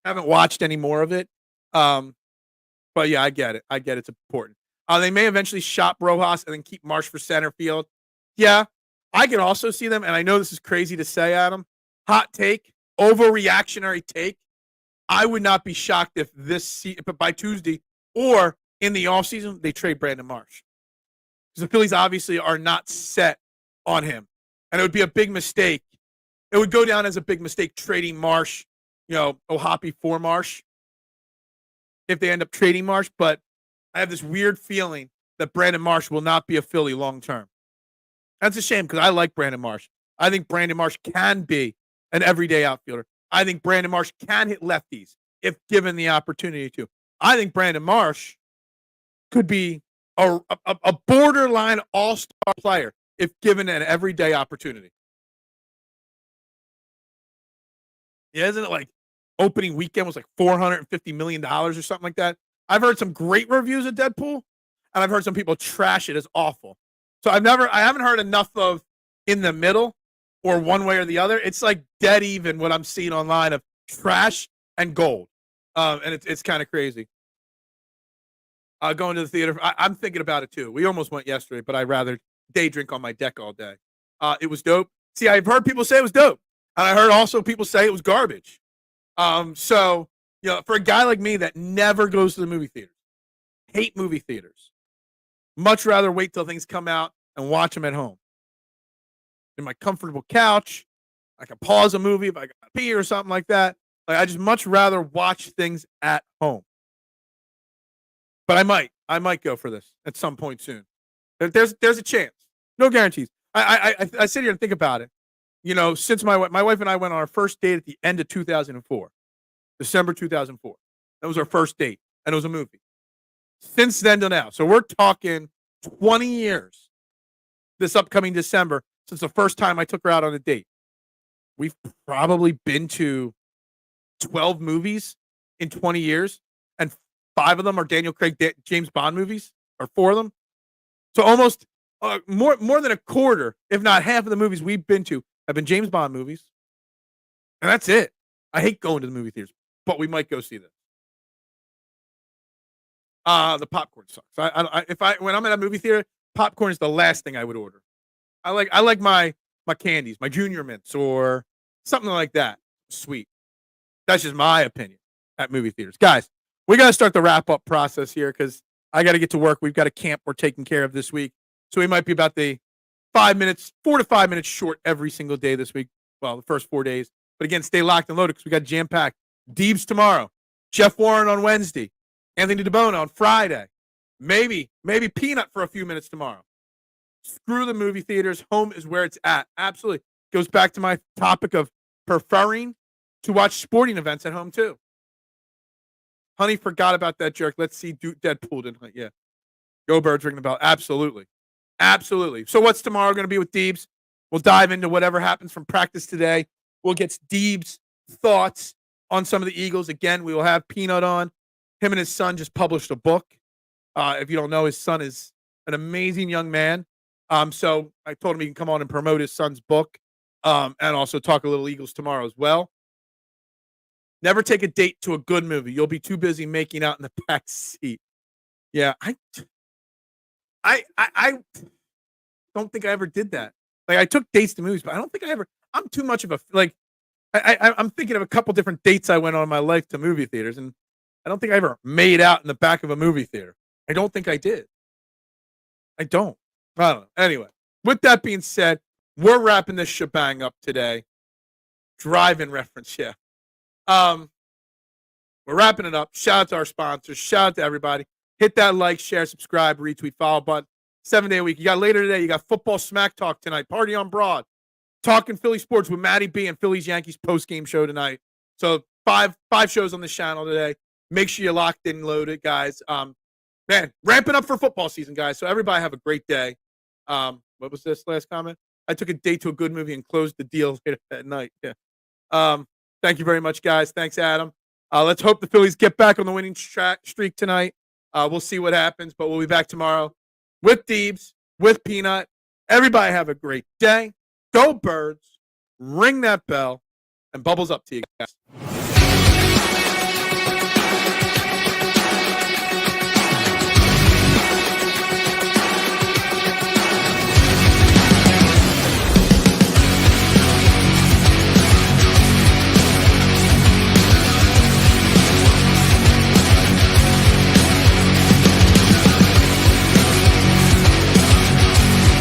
I haven't watched any more of it. But yeah, I get it. It's important. They may eventually shop Rojas and then keep Marsh for center field. Yeah, I can also see them, and I know this is crazy to say, Adam. Hot take, overreactionary take. I would not be shocked if by Tuesday or in the offseason, they trade Brandon Marsh. Because the Phillies obviously are not set on him. And it would be a big mistake. It would go down as a big mistake trading Marsh, Ohapi for Marsh if they end up trading Marsh. But I have this weird feeling that Brandon Marsh will not be a Philly long term. That's a shame because I like Brandon Marsh. I think Brandon Marsh can be an everyday outfielder. I think Brandon Marsh can hit lefties if given the opportunity to. I think Brandon Marsh could be a borderline all-star player if given an everyday opportunity. Yeah, isn't it like opening weekend was like $450 million or something like that? I've heard some great reviews of Deadpool, and I've heard some people trash it as awful. So I haven't heard enough of in the middle or one way or the other. It's like dead even what I'm seeing online of trash and gold, and it's kind of crazy. Going to the theater, I'm thinking about it too. We almost went yesterday, but I'd rather day drink on my deck all day. It was dope. See, I've heard people say it was dope, and I heard also people say it was garbage. So for a guy like me that never goes to the movie theater, hate movie theaters, much rather wait till things come out and watch them at home. In my comfortable couch, I can pause a movie if I got to pee or something like that. Like I just much rather watch things at home. But I might go for this at some point soon. There's a chance. No guarantees. I sit here and think about it. Since my wife and I went on our first date at the end of 2004, December 2004. That was our first date, and it was a movie. Since then to now, so we're talking 20 years. This upcoming December, since the first time I took her out on a date, we've probably been to 12 movies in 20 years, and 5 of them are Daniel Craig James Bond movies, or 4 of them. So almost more than a quarter, if not half of the movies we've been to have been James Bond movies. And that's it. I hate going to the movie theaters, but we might go see them. The popcorn sucks. When I'm at a movie theater, popcorn is the last thing I would order. I like my candies, my Junior Mints or something like that. Sweet. That's just my opinion at movie theaters. Guys, we got to start the wrap-up process here because I got to get to work. We've got a camp we're taking care of this week. So we might be about 4 to 5 minutes short every single day this week. Well, the first 4 days. But again, stay locked and loaded because we got jam-packed. Deebs tomorrow. Jeff Warren on Wednesday. Anthony DeBona on Friday. Maybe Peanut for a few minutes tomorrow. Screw the movie theaters. Home is where it's at. Absolutely. Goes back to my topic of preferring to watch sporting events at home too. Honey forgot about that jerk. Let's see Deadpool tonight. Yeah. Go Birds ringing the bell. Absolutely. Absolutely. So what's tomorrow going to be with Deebs? We'll dive into whatever happens from practice today. We'll get Deebs' thoughts on some of the Eagles. Again, we will have Peanut on. Him and his son just published a book. If you don't know, his son is an amazing young man. So I told him he can come on and promote his son's book and also talk a little Eagles tomorrow as well. Never take a date to a good movie. You'll be too busy making out in the back seat. Yeah, I don't think I ever did that. Like I took dates to movies, but I don't think I ever. I'm too much of a like. I'm thinking of a couple different dates I went on in my life to movie theaters, and I don't think I ever made out in the back of a movie theater. I don't think I did. I don't know. Anyway, with that being said, we're wrapping this shebang up today. Drive-in reference, yeah. We're wrapping it up. Shout out to our sponsors. Shout out to everybody. Hit that like, share, subscribe, retweet, follow button. 7 day a week. You got later today. You got football smack talk tonight. Party on Broad. Talking Philly sports with Matty B and Phillies Yankees post game show tonight. So five shows on this channel today. Make sure you're locked in and loaded, guys. Man, ramping up for football season, guys. So everybody have a great day. What was this last comment? I took a date to a good movie and closed the deal later that night. Yeah. Thank you very much, guys. Thanks, Adam. Let's hope the Phillies get back on the winning streak tonight. We'll see what happens, but we'll be back tomorrow with Deebs, with Peanut. Everybody have a great day. Go Birds. Ring that bell. And bubbles up to you guys.